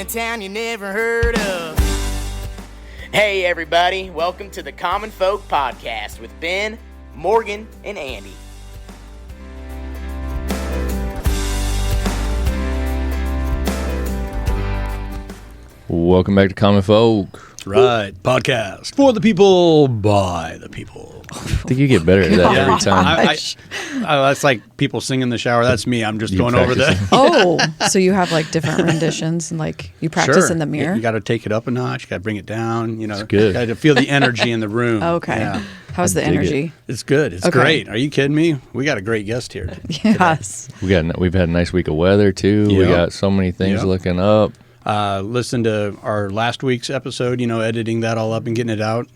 town you never heard of. Hey everybody, welcome to the Common Folk Podcast with Ben, Morgan, and Andy. Welcome back to Common Folk. That's right. Podcast for the people, by the people. I think you get better at that every time. That's like people sing in the shower. That's me. I'm just going over that. Oh, so you have like different renditions and like you practice in the mirror? You got to take it up a notch. You got to bring it down. You know, It's good. You got to feel the energy in the room. Okay. Yeah. How's the dig it. energy? It's good. It's Okay. great. Are you kidding me? We got a great guest here. Yes. We've had a nice week of weather too. We Yeah. got so many things Yeah. looking up. Listen to our last week's episode, editing that all up and getting it out.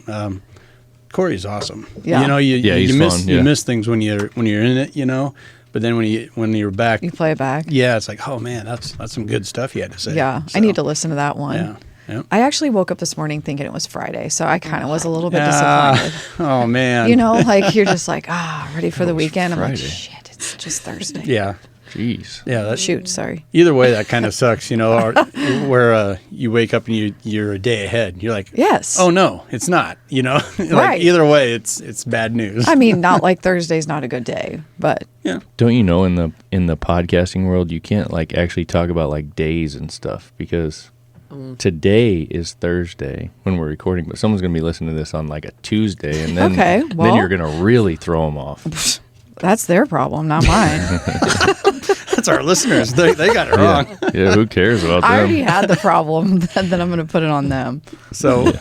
Corey's awesome. Yeah. He's fun, you yeah. miss things when you're in it, but then when you're back, You play it back? yeah, it's like, oh man, that's some good stuff you had to say. Yeah. So, I need to listen to that one. Yeah. Yeah. I actually woke up this morning thinking it was Friday, so I kind of was a little bit disappointed. Oh man. Like you're just like, ready for the weekend. I'm like, Friday. shit, it's just Thursday. Yeah. Jeez. Yeah. Shoot, sorry. Either way, that kind of sucks, where you wake up and you're a day ahead. You're like, Yes. oh no, it's not. Like Right. either way, it's bad news. I mean, not like Thursday's not a good day, but Yeah. Don't you know in the podcasting world you can't like actually talk about like days and stuff because today is Thursday when we're recording, but someone's gonna be listening to this on like a Tuesday, and then Okay, then well- you're gonna really throw them off. that's their problem, not mine. That's our listeners. They got it wrong. Yeah, who cares about I already them? had the problem, then I'm going to put it on them. So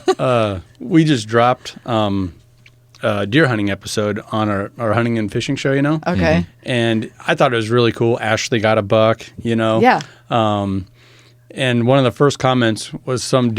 we just dropped a deer hunting episode on our hunting and fishing show, Okay. And I thought it was really cool. Ashley got a buck, Yeah. And one of the first comments was some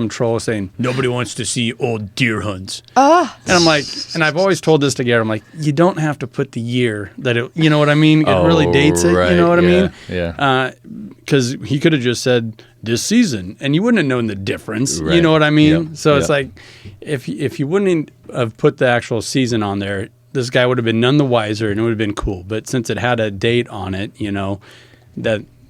troll saying, nobody wants to see old deer hunts. And I'm like, and I've always told this to Gary, I'm like, you don't have to put the year that it, you know what I mean? It really dates it, right, you know what I mean? Yeah. Because he could have just said this season, and you wouldn't have known the difference. You Right. know what I mean? Yep. So it's Yep. like, if you wouldn't have put the actual season on there, this guy would have been none the wiser, and it would have been cool. But since it had a date on it,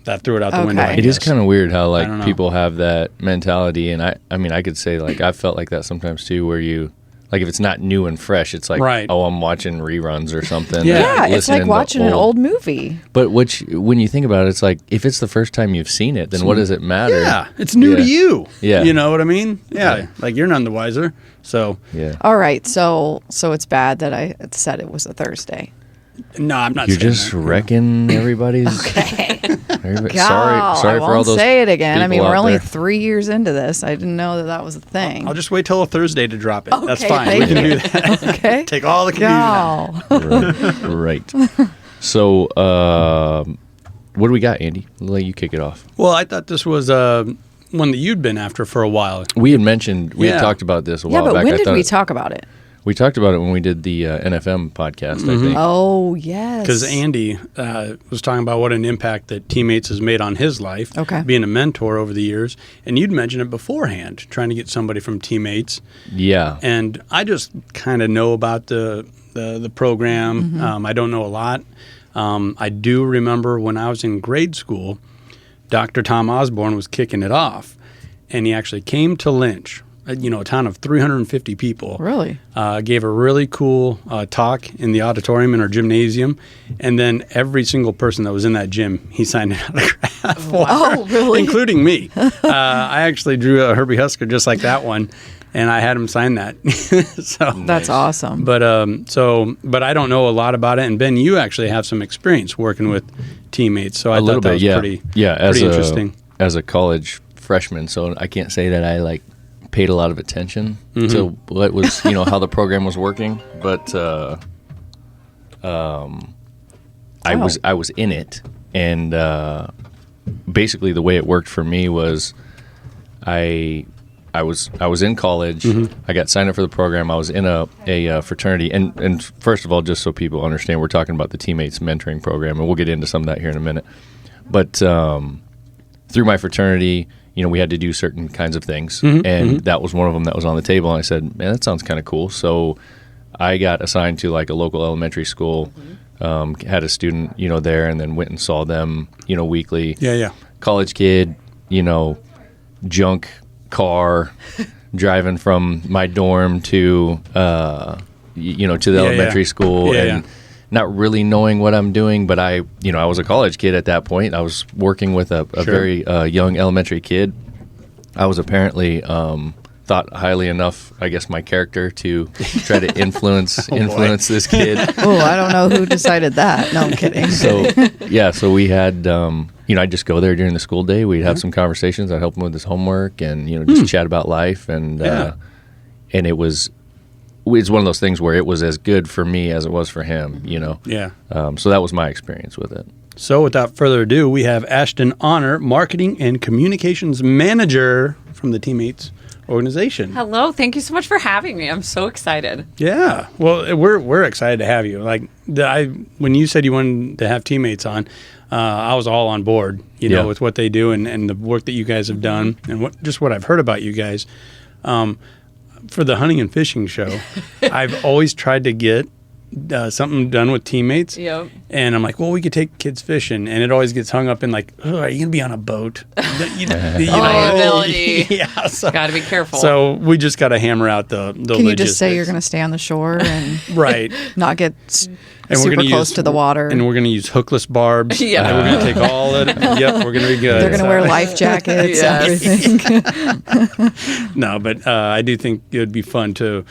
that threw it out the window. Okay. I It is guess. kind of weird how I don't know. like people have that mentality, and I mean I could say like I've felt like that sometimes too, where you like if it's not new and fresh, it's like Right. oh I'm watching reruns or something. Yeah. or Yeah, it's listening like to watching an old movie. But when you think about it, it's like if it's the first time you've seen it, then what does it matter? Yeah, it's new to you. Yeah. You know what I mean? Yeah, Yeah. like you're none the wiser. So, Yeah. All right, so it's bad that I said it was a Thursday. no, I'm not You're saying just that. wrecking everybody's. Okay. Sorry I for all won't those. say it again. I mean, people we're out only there. 3 years into this. I didn't know that was a thing. I'll just wait till a Thursday to drop it. That's Okay, fine. We thank can you. do that. Okay. Take all the confusion out. No. Right. So, what do we got, Andy? I'll let you kick it off. Well, I thought this was one that you'd been after for a while. We had mentioned we Yeah. had talked about this a Yeah, while but back. when I did thought we talk about it? We talked about it when we did the NFM podcast, I think. Oh, yes. Because Andy was talking about what an impact that Teammates has made on his life, Okay. being a mentor over the years. And you'd mentioned it beforehand, trying to get somebody from Teammates. Yeah. And I just kind of know about the program. Mm-hmm. I don't know a lot. I do remember when I was in grade school, Dr. Tom Osborne was kicking it off, and he actually came to Lynch, a town of 350 people. Really? Gave a really cool talk in the auditorium in our gymnasium, and then every single person that was in that gym, he signed an autograph for, Oh, really? including me. I actually drew a Herbie Husker just like that one, and I had him sign that. So That's awesome. but but I don't know a lot about it. And Ben, you actually have some experience working with Teammates, so I a thought little that bit, was yeah. pretty as interesting. As a college freshman, so I can't say that I like paid a lot of attention Mm-hmm. to what was, how the program was working, but I was in it, and basically the way it worked for me was I was in college. Mm-hmm. I got signed up for the program. I was in a fraternity, and first of all, just so people understand, we're talking about the Teammates mentoring program, and we'll get into some of that here in a minute. But through my fraternity, we had to do certain kinds of things, and that was one of them that was on the table. And I said, "Man, that sounds kind of cool." So I got assigned to like a local elementary school. Had a student, there, and then went and saw them, weekly. Yeah. College kid, junk car driving from my dorm to to the elementary school and not really knowing what I'm doing. But I was a college kid at that point. I was working with a very young elementary kid. I was apparently thought highly enough, I guess, my character to try to influence this kid. Oh, I don't know who decided that. No, I'm kidding. So we had, I'd just go there during the school day. We'd have some conversations. I'd help him with his homework and, just chat about life. And it was one of those things where it was as good for me as it was for him, Yeah. So that was my experience with it. So without further ado, we have Ashton Honor, Marketing and Communications Manager from the Teammates organization. Hello, thank you so much for having me. I'm so excited. Yeah, well, we're excited to have you. Like when you said you wanted to have Teammates on, I was all on board. With what they do and the work that you guys have done and what I've heard about you guys. For the hunting and fishing show, I've always tried to get something done with Teammates. Yep. And I'm like, well, we could take kids fishing, and it always gets hung up in like, oh, are you gonna be on a boat? Liability. Yeah, so, Got to be careful. So we just got to hammer out the Can you just say logistics. you're going to stay on the shore and Right. not get And super gonna close to the water? And we're going to use hookless barbs. Yeah. And we're going to take all of it. Yep, we're going to be good. They're going to wear life jackets, Yes. everything. No, but I do think it would be fun to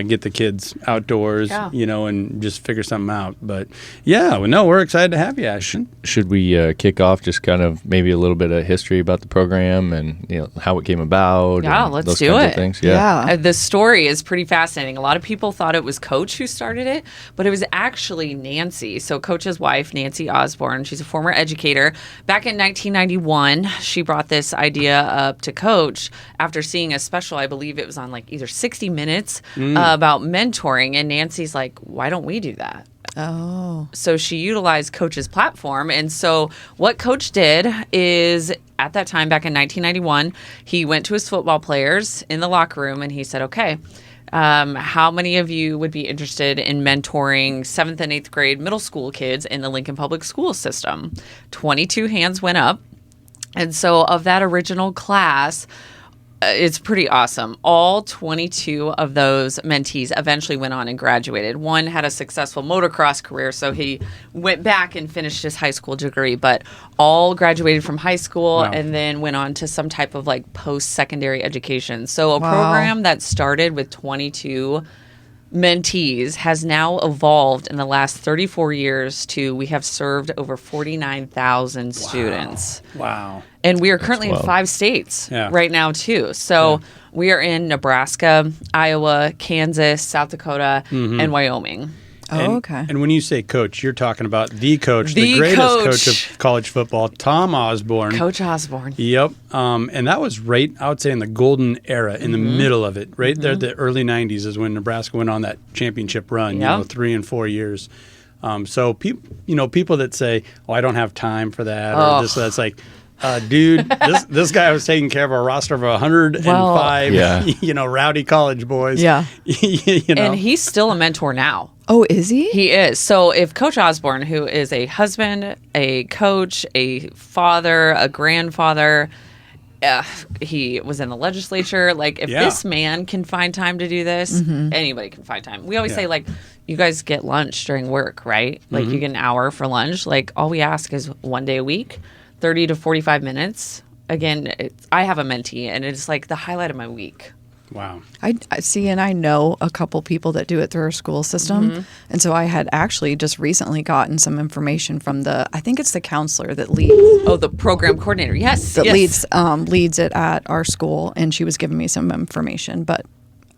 get the kids outdoors, Yeah. and just figure something out. But yeah, we're excited to have you, Ashton. Should we kick off just kind of maybe a little bit of history about the program and how it came about? Yeah, and let's those do kinds it. Of things? Yeah. The story is pretty fascinating. A lot of people thought it was Coach who started it, but it was actually Nancy. So Coach's wife, Nancy Osborne, she's a former educator. Back in 1991, she brought this idea up to Coach after seeing a special, I believe it was on like either 60 Minutes, about mentoring. And Nancy's like, why don't we do that? Oh. So she utilized Coach's platform. And so what Coach did is at that time, back in 1991, he went to his football players in the locker room and he said, okay, how many of you would be interested in mentoring 7th and 8th grade middle school kids in the Lincoln Public School system? 22 hands went up. And so of that original class, it's pretty awesome. All 22 of those mentees eventually went on and graduated. One had a successful motocross career, so he went back and finished his high school degree, but all graduated from high school and then went on to some type of like post-secondary education. So a program that started with 22 mentees has now evolved in the last 34 years to we have served over 49,000 students. Wow. And we are currently in wild. 5 states Yeah. right now, too. So we are in Nebraska, Iowa, Kansas, South Dakota, and Wyoming. Oh, okay. And when you say coach, you're talking about the coach, the The greatest coach. coach of college football, Tom Osborne. Coach Osborne. Yep. And that was right, I would say, in the golden era, in the middle of it. Right there, the early 90s is when Nebraska went on that championship run, Yep. 3 and 4 years. So, people that say, oh, I don't have time for that, or this, that's like, dude, this guy was taking care of a roster of 105, rowdy college boys. Yeah. And he's still a mentor now. Oh, is he? He is. So if Coach Osborne, who is a husband, a coach, a father, a grandfather, he was in the legislature. Like, if this man can find time to do this, anybody can find time. We always say, like, you guys get lunch during work, right? Like, you get an hour for lunch. Like, all we ask is one day a week, 30 to 45 minutes. Again, I have a mentee, and it's like the highlight of my week. Wow. I see, and I know a couple people that do it through our school system. And so I had actually just recently gotten some information from I think it's the counselor that leads Oh, the program coordinator. Yes. yes. leads it at our school, and she was giving me some information, but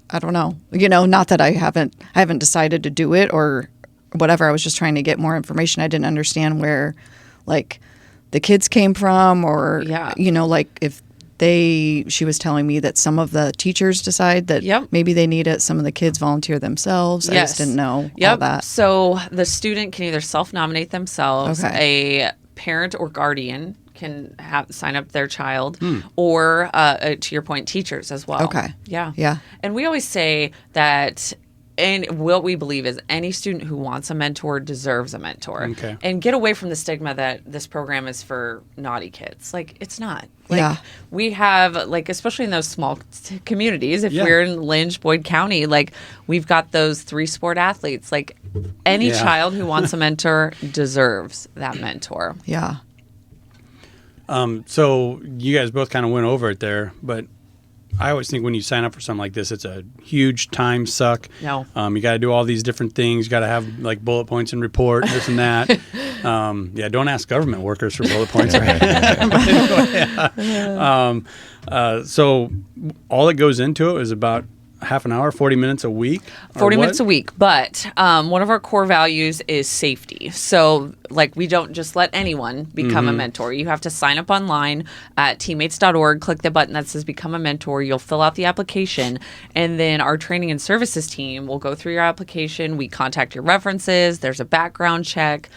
I don't know. Not that I haven't decided to do it or whatever. I was just trying to get more information. I didn't understand where like the kids came from, or like if she was telling me that some of the teachers decide that maybe they need it. Some of the kids volunteer themselves. I just didn't know all that. So the student can either self-nominate themselves, Okay. a parent or guardian can sign up their child, or to your point, teachers as well. Okay. Yeah. Yeah. And we always say that And what we believe is any student who wants a mentor deserves a mentor. Okay. And get away from the stigma that this program is for naughty kids. Like, it's not. Like, Yeah. we have, like, especially in those small communities, if Yeah. we're in Lynch, Boyd County, like, we've got those 3 sport athletes. Like, any Yeah. child who wants a mentor deserves that mentor. Yeah. So you guys both kind of went over it there, but I always think when you sign up for something like this, it's a huge time suck. No. You got to do all these different things. You got to have like bullet points and report this and that. Yeah, don't ask government workers for bullet points. Right? But anyway, yeah. So all that goes into it is about half an hour, 40 minutes a week. 40 minutes a week. But one of our core values is safety. So, like, we don't just let anyone become a mentor. You have to sign up online at teammates.org, click the button that says become a mentor. You'll fill out the application. And then our training and services team will go through your application. We contact your references. There's a background check.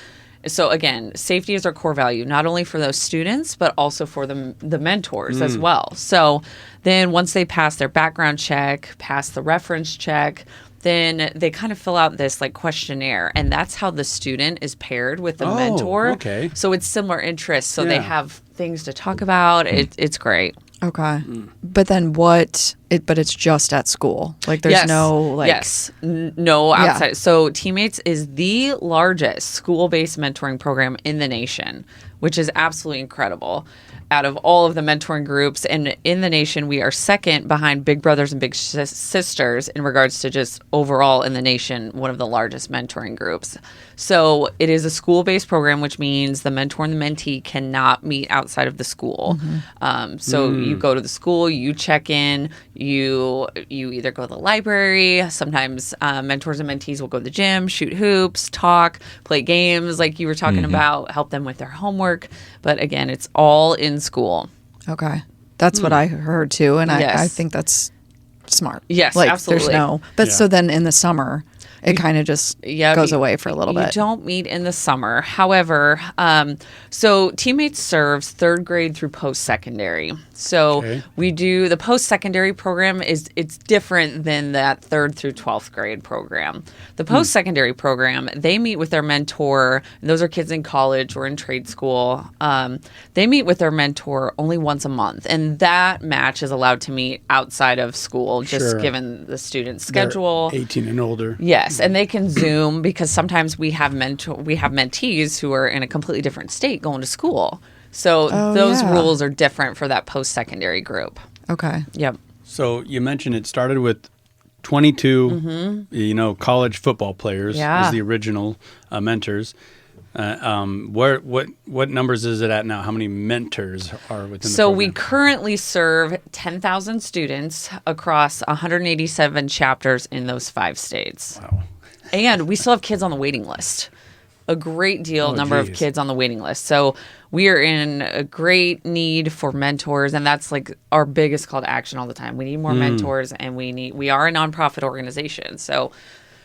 So again, safety is our core value, not only for those students, but also for the mentors as well. So then once they pass their background check, pass the reference check, then they kind of fill out this like questionnaire, and that's how the student is paired with the mentor. Okay. So it's similar interests, so they Yeah. have things to talk about. It's great. Okay. But then but it's just at school. Like there's Yes. no like yes, no Yeah. outside. So Teammates is the largest school-based mentoring program in the nation, which is absolutely incredible. Out of all of the mentoring groups, and in the nation, we are second behind Big Brothers and Big Sisters in regards to just overall in the nation, one of the largest mentoring groups. So it is a school-based program, which means the mentor and the mentee cannot meet outside of the school. So you go to the school, you check in, you either go to the library. Sometimes mentors and mentees will go to the gym, shoot hoops, talk, play games, like you were talking about, help them with their homework. But again, it's all in school. Okay. That's what I heard too. And I Yes. think that's smart. Yes, like, absolutely. There's no, but Yeah. so then in the summer, it kind of just goes away for a little You bit. don't meet in the summer. However, so Teammates serves 3rd grade through post-secondary. So Okay. we do the post-secondary program it's different than that 3rd through 12th grade program. The post-secondary program, they meet with their mentor. And those are kids in college or in trade school. They meet with their mentor only once a month, and that match is allowed to meet outside of school, just Sure. given the student's They're schedule. 18 and older. Yes, and they can Zoom because sometimes we have mentees who are in a completely different state going to school. So those yeah. rules are different for that post-secondary group. Okay. Yep. So you mentioned it started with 22, college football players Yeah. as the original mentors. What numbers is it at now? How many mentors are within the So we program? currently serve 10,000 students across 187 chapters in those 5 states. Wow. And we still have kids on the waiting list. A great deal number of geez. kids on the waiting list. So we are in a great need for mentors, and that's like our biggest call to action all the time. We need more mentors, and we are a nonprofit organization. So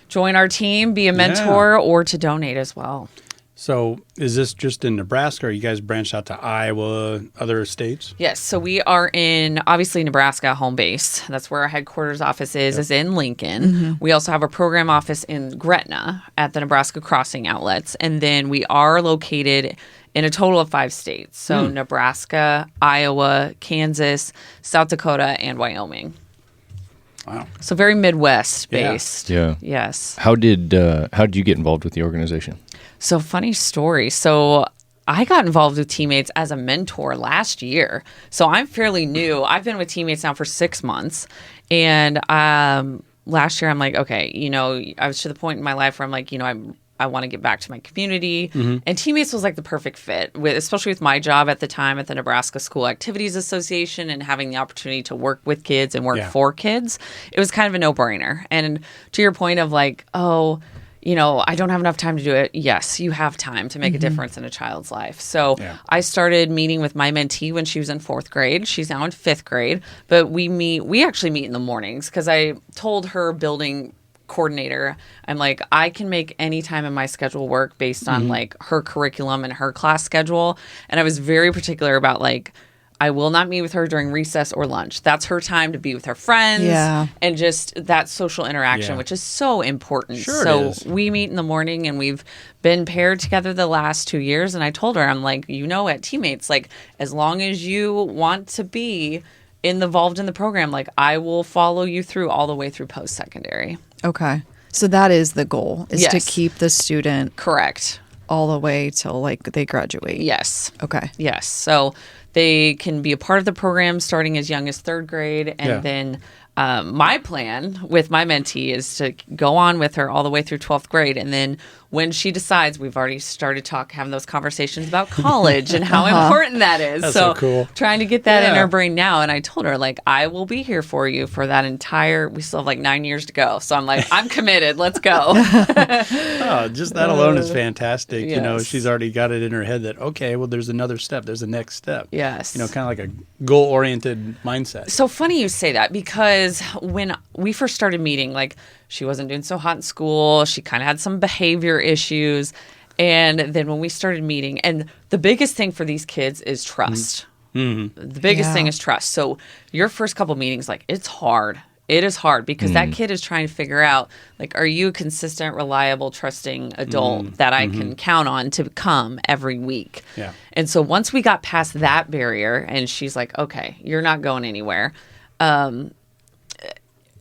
join our team, be a mentor, or to donate as well. So is this just in Nebraska, or you guys branched out to Iowa, other states? Yes, so we are in, obviously, Nebraska, home base. That's where our headquarters office is in Lincoln. We also have a program office in Gretna at the Nebraska Crossing Outlets. And then we are located in a total of 5 states. So Nebraska, Iowa, Kansas, South Dakota, and Wyoming. Wow. So very Midwest based. Yeah. Yes. How did you get involved with the organization? So funny story. So I got involved with Teammates as a mentor last year. So I'm fairly new. I've been with Teammates now for 6 months. And last year I'm like, okay, I was to the point in my life where I'm like, I want to get back to my community. And Teammates was like the perfect fit, especially with my job at the time at the Nebraska School Activities Association and having the opportunity to work with kids and work for kids. It was kind of a no-brainer. And to your point of like, I don't have enough time to do it. Yes, you have time to make a difference in a child's life. So I started meeting with my mentee when she was in 4th grade. She's now in 5th grade. But we actually meet in the mornings because I told her building coordinator, I'm like, I can make any time in my schedule work based on like her curriculum and her class schedule. And I was very particular about like, I will not meet with her during recess or lunch. That's her time to be with her friends Yeah. and just that social interaction, Yeah. which is so important. Sure it so is. we meet in the morning and we've been paired together the last 2 years. And I told her, I'm like, at Teammates, like, as long as you want to be involved in the program, like, I will follow you through all the way through post-secondary. Okay. So that is the goal, is to Yes. keep the student Correct. all the way till like they graduate. Yes. Okay. Yes. So they can be a part of the program starting as young as 3rd grade. And Yeah. then my plan with my mentee is to go on with her all the way through 12th grade. And then when she decides, we've already started having those conversations about college and how important that is. That's so cool. Trying to get that in Yeah. her brain now. And I told her, like, I will be here for you for that we still have like 9 years to go. So I'm like, I'm committed. Let's go. Oh, just that alone is fantastic. You know, yes. she's already got it in her head that, okay, well, there's another step. There's a next step. Yes. You know, kind of like a goal-oriented mindset. So funny you say that, because when we first started meeting, like, she wasn't doing so hot in school. She kind of had some behavior issues. And then when we started meeting, and the biggest thing for these kids is trust. Mm-hmm. The biggest Yeah. thing is trust. So your first couple meetings, like, it's hard. It is hard because that kid is trying to figure out, like, are you a consistent, reliable, trusting adult that I can count on to come every week? Yeah. And so once we got past that barrier and she's like, okay, you're not going anywhere.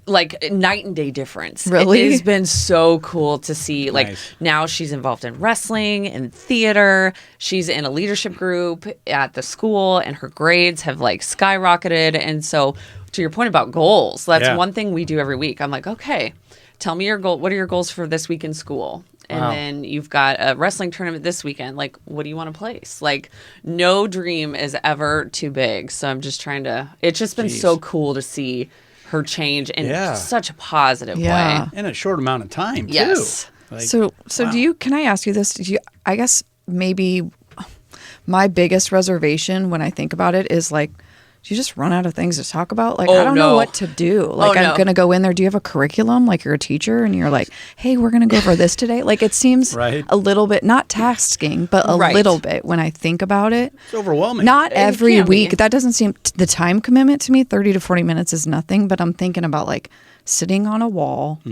Like, night and day difference. Really? It has been so cool to see. Like, Nice. now she's involved in wrestling and theater. She's in a leadership group at the school, and her grades have like skyrocketed. And so, to your point about goals, that's Yeah. one thing we do every week. I'm like, okay, tell me your goal. What are your goals for this week in school? And Wow. then you've got a wrestling tournament this weekend. Like, what do you want to place? Like, no dream is ever too big. So I'm just trying to. It's just been Jeez. so cool to see her change in Yeah. such a positive Yeah. way. In a short amount of time, Yes. too. Like, So wow. can I ask you this? I guess maybe my biggest reservation when I think about it is like, do you just run out of things to talk about? Like, Oh, I don't know no. what to do. Like, Oh, I'm no. going to go in there. Do you have a curriculum? Like, you're a teacher and you're like, hey, we're going to go over this today. Like, it seems Right. a little bit, not tasking, but a Right. little bit when I think about it. It's overwhelming. Not every can be. week. That doesn't seem the time commitment to me. 30 to 40 minutes is nothing, but I'm thinking about like sitting on a wall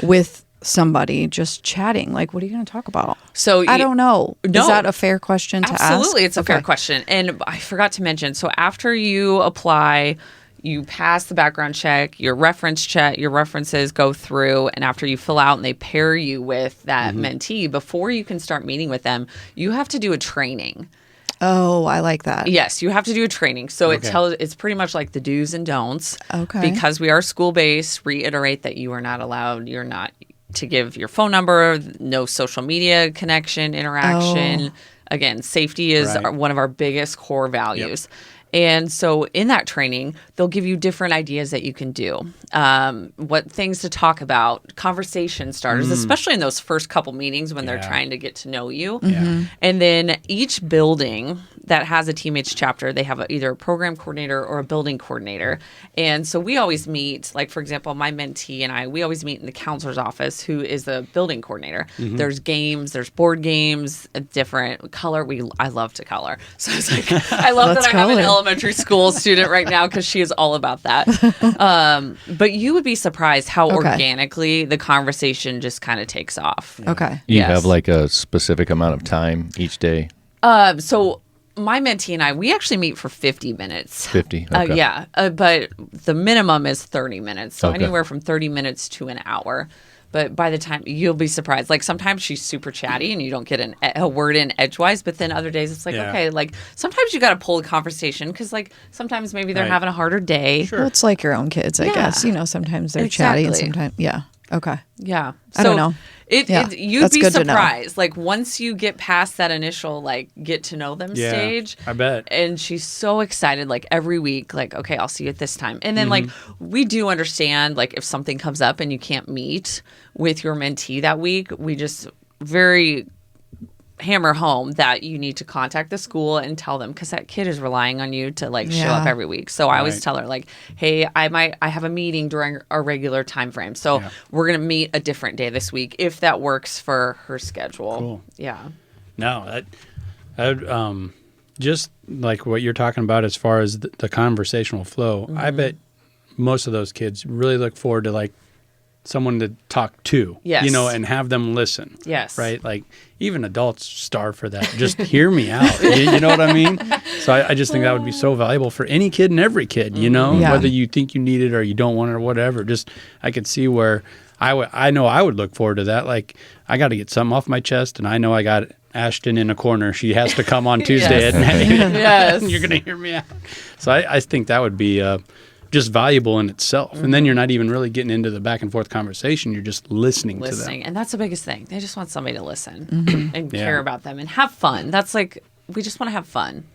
with somebody just chatting. Like, what are you going to talk about? So I don't know. No. Is that a fair question to ask? Absolutely, it's a fair Okay. question. And I forgot to mention, so after you apply, you pass the background check, your references go through, and after you fill out and they pair you with that mentee, before you can start meeting with them, you have to do a training. Oh, I like that. Yes, you have to do a training. So Okay. it's pretty much like the do's and don'ts. Okay. Because we are school based, reiterate that you're not to give your phone number, no social media connection, interaction. Oh. Again, safety is Right. one of our biggest core values. And so in that training, they'll give you different ideas that you can do, what things to talk about, conversation starters, especially in those first couple meetings when they're Yeah. trying to get to know you. Yeah. And then each building that has a Teammates chapter, they have either a program coordinator or a building coordinator. And so we always meet, like, for example, my mentee and we always meet in the counselor's office, who is the building coordinator. There's games, there's board games, a different color. I love to color. So it's like, I love Let's that I have an color. elementary school student right now because she is all about that. But you would be surprised how Okay. organically the conversation just kind of takes off. Okay. You Yes. have like a specific amount of time each day? So my mentee and I, we actually meet for 50 minutes. 50? Okay. Yeah, but the minimum is 30 minutes. So Okay. anywhere from 30 minutes to an hour. But by the time, you'll be surprised. Like, sometimes she's super chatty and you don't get a word in edgewise. But then other days it's like, Yeah. okay, like, sometimes you got to pull a conversation because, like, sometimes maybe they're Right. having a harder day. Sure. Well, it's like your own kids, I Yeah. guess. You know, sometimes they're chatty and Exactly. sometimes, yeah. Okay. Yeah. I don't know. Yeah, You'd that's be good to know. surprised. Like, once you get past that initial, like, get to know them Yeah, stage. I bet. And she's so excited, like, every week, like, okay, I'll see you at this time. And then, like, we do understand, like, if something comes up and you can't meet with your mentee that week, we just very hammer home that you need to contact the school and tell them, because that kid is relying on you to, like, show Yeah. up every week. So I always Right. tell her, like, hey, I have a meeting during our regular time frame, so Yeah. we're gonna meet a different day this week if that works for her schedule. Cool. Yeah. No, that just like what you're talking about as far as the conversational flow, I bet most of those kids really look forward to like someone to talk to, Yes. and have them listen. Yes. Right? Like even adults starve for that. Just hear me out. You know what I mean? So I just think that would be so valuable for any kid and every kid, Yeah. whether you think you need it or you don't want it or whatever. Just I could see where I know I would look forward to that. Like I got to get something off my chest, and I know I got Ashton in a corner. She has to come on Tuesday Yes. at 9. Yes. And you're going to hear me out. So I think that would be just valuable in itself. And then you're not even really getting into the back and forth conversation. You're just listening to them. And that's the biggest thing. They just want somebody to listen and care about them and have fun. That's like, we just want to have fun.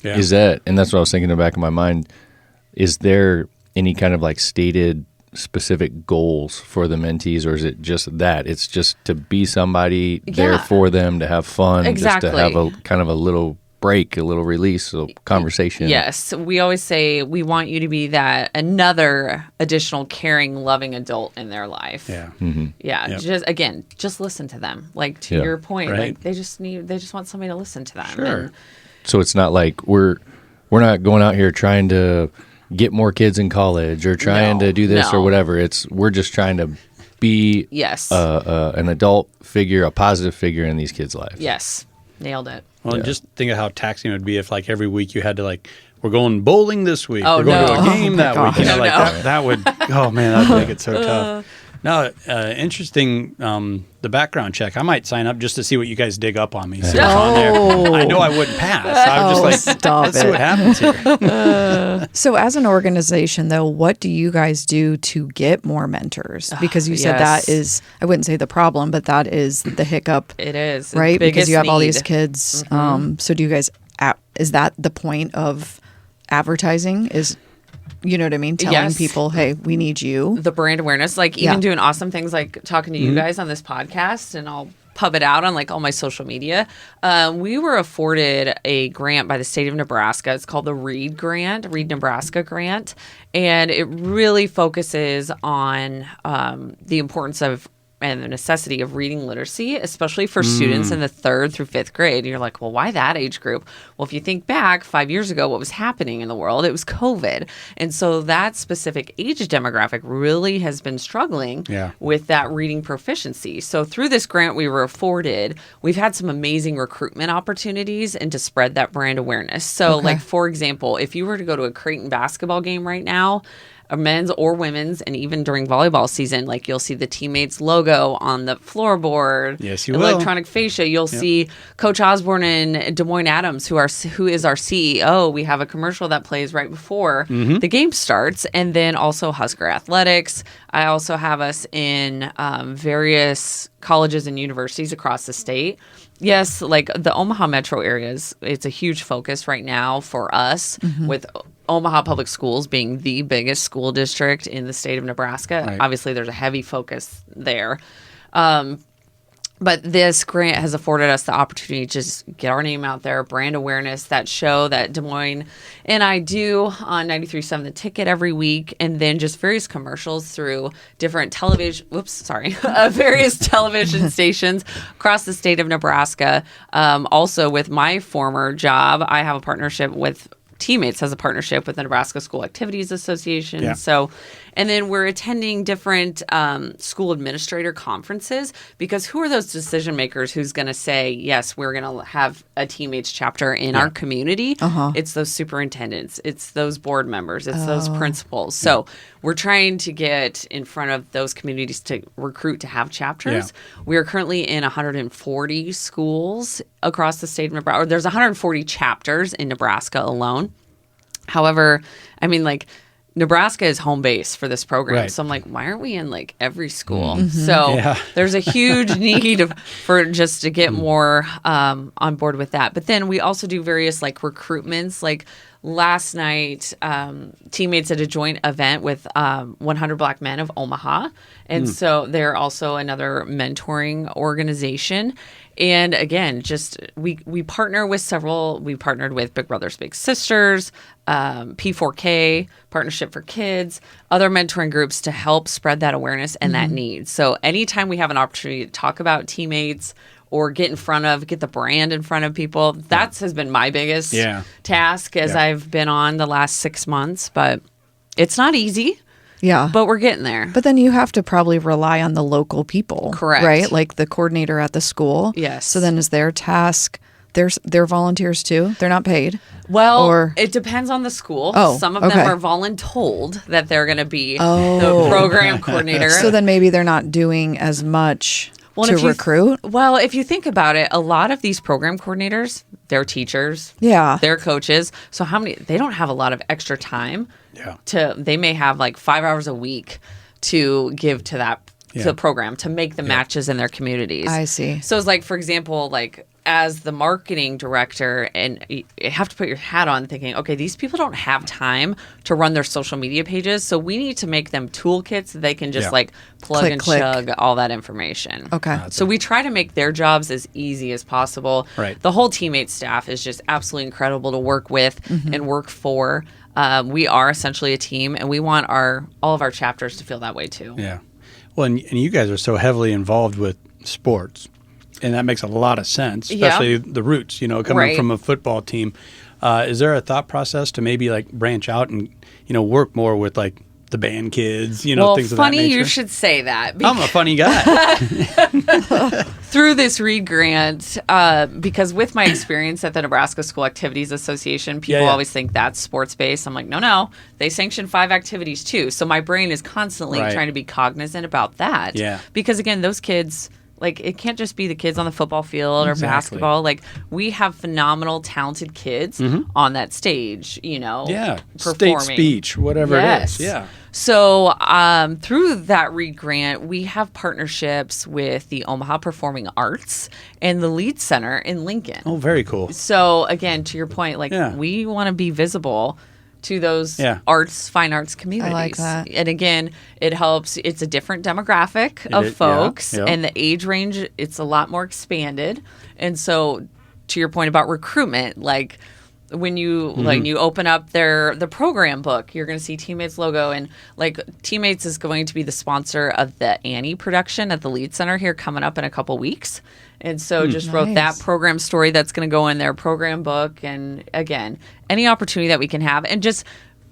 Yeah. Is that, and that's what I was thinking in the back of my mind, is there any kind of like stated specific goals for the mentees, or is it just that? It's just to be somebody there Yeah. for them, to have fun, just to have Exactly. a kind of a little break, a little release, a conversation. Yes. We always say we want you to be that another additional caring, loving adult in their life. Yeah. Yeah. Yep. Just listen to them. Like to Yeah. your point, Right. like they just want somebody to listen to them. Sure. And So it's not like we're not going out here trying to get more kids in college or trying No, to do this or no. whatever. We're just trying to be yes. an adult figure, a positive figure in these kids' lives. Yes. Nailed it. Well, and just think of how taxing it would be if like every week you had to like, we're going bowling this week. Oh, we're going to no. a game that week. No, Like no. that would, oh man, that would make it so tough. No, interesting. The background check. I might sign up just to see what you guys dig up on me. See what's on there. I know I wouldn't pass. I was just like, stop let's see it. what happens here. So, as an organization, though, what do you guys do to get more mentors? Because you said yes. that is, I wouldn't say the problem, but that is the hiccup, It is. The right? Because biggest you have all need. these kids. So, do you guys, is that the point of advertising? Is, you know what I mean? Telling Yes. people, hey, we need you. The brand awareness, like even Yeah. doing awesome things like talking to you guys on this podcast, and I'll pub it out on like all my social media. We were afforded a grant by the state of Nebraska. It's called the Read Grant, Read Nebraska Grant, and it really focuses on the importance of and the necessity of reading literacy, especially for students in the 3rd through 5th grade. And you're like, well, why that age group? Well, if you think back 5 years ago, what was happening in the world? It was COVID. And so that specific age demographic really has been struggling Yeah. with that reading proficiency. So through this grant we were afforded, we've had some amazing recruitment opportunities and to spread that brand awareness. So like, for example, if you were to go to a Creighton basketball game right now, men's or women's, and even during volleyball season, like you'll see the teammates logo on the floorboard. Yes, you will. Electronic fascia. You'll see Coach Osborne and Des Moines Adams, who is our CEO. We have a commercial that plays right before the game starts, and then also Husker Athletics. I also have us in various colleges and universities across the state. Yes, like the Omaha metro areas, it's a huge focus right now for us with Omaha Public Schools being the biggest school district in the state of Nebraska. Right. Obviously, there's a heavy focus there. But this grant has afforded us the opportunity to just get our name out there, brand awareness, that show that Des Moines and I do on 93.7 The Ticket every week, and then just various commercials through different various television stations across the state of Nebraska. Also, with my former job, I have a partnership with Teammates has a partnership with the Nebraska School Activities Association. Yeah. So, and then we're attending different school administrator conferences, because who are those decision makers who's going to say, yes, we're going to have a Teammates chapter in our community? It's those superintendents. It's those board members. It's those principals. So we're trying to get in front of those communities to recruit to have chapters. Yeah. We are currently in 140 schools across the state of Nebraska. Or there's 140 chapters in Nebraska alone. However, I mean, like, Nebraska is home base for this program. Right. So I'm like, why aren't we in like every school? So Yeah. there's a huge need for just to get more on board with that. But then we also do various like recruitments. Like last night, Teammates at a joint event with 100 Black Men of Omaha. And so they're also another mentoring organization. And again, just we partner with several. We partnered with Big Brothers Big Sisters, P4K, Partnership for Kids, other mentoring groups to help spread that awareness and that need. So anytime we have an opportunity to talk about Teammates or get the brand in front of people. That has been my biggest task as I've been on the last 6 months, but it's not easy. Yeah. But we're getting there. But then you have to probably rely on the local people. Correct. Right? Like the coordinator at the school. Yes. So then is their task, they're volunteers too? They're not paid? Well, Or- it depends on the school. Oh, Some of okay. them are voluntold that they're going to be the program coordinator. So then maybe they're not doing as much to if you- recruit? Well, if you think about it, a lot of these program coordinators, they're teachers. Yeah. They're coaches. So they don't have a lot of extra time. Yeah. They may have like 5 hours a week to give to that to the program to make the matches in their communities. I see. So it's like, for example, like as the marketing director, and you have to put your hat on thinking, okay, these people don't have time to run their social media pages, so we need to make them toolkits that they can just like plug Click, and click. chug all that information. Okay. So we try to make their jobs as easy as possible. Right. The whole teammates staff is just absolutely incredible to work with and work for. We are essentially a team, and we want all of our chapters to feel that way too. Yeah. Well, and you guys are so heavily involved with sports, and that makes a lot of sense, especially the roots, coming Right. from a football team. Is there a thought process to maybe like branch out and, work more with like the band kids, Well, things of that funny nature? you should say that. I'm a funny guy. Through this Reed grant, because with my experience at the Nebraska School Activities Association, people Yeah. always think that's sports based. I'm like, no, they sanction 5 activities too. So my brain is constantly Right. trying to be cognizant about that. Yeah. Because again, those kids, like, it can't just be the kids on the football field or Exactly. basketball. Like, we have phenomenal, talented kids on that stage, Yeah. State performing. speech, whatever Yes. it is. Yeah. So through that Reed grant, we have partnerships with the Omaha Performing Arts and the Lead Center in Lincoln. Oh, very cool. So again, to your point, like Yeah. we want to be visible to those Yeah. fine arts communities. that. And again, it helps. It's a different demographic of is, yeah, folks, yeah. and the age range, it's a lot more expanded. And so, to your point about recruitment, like when you open up the program book, you're going to see Teammates logo, and like Teammates is going to be the sponsor of the Annie production at the Lead Center here coming up in a couple weeks. And so just wrote that Nice. program story that's going to go in their program book. And again, any opportunity that we can have, and just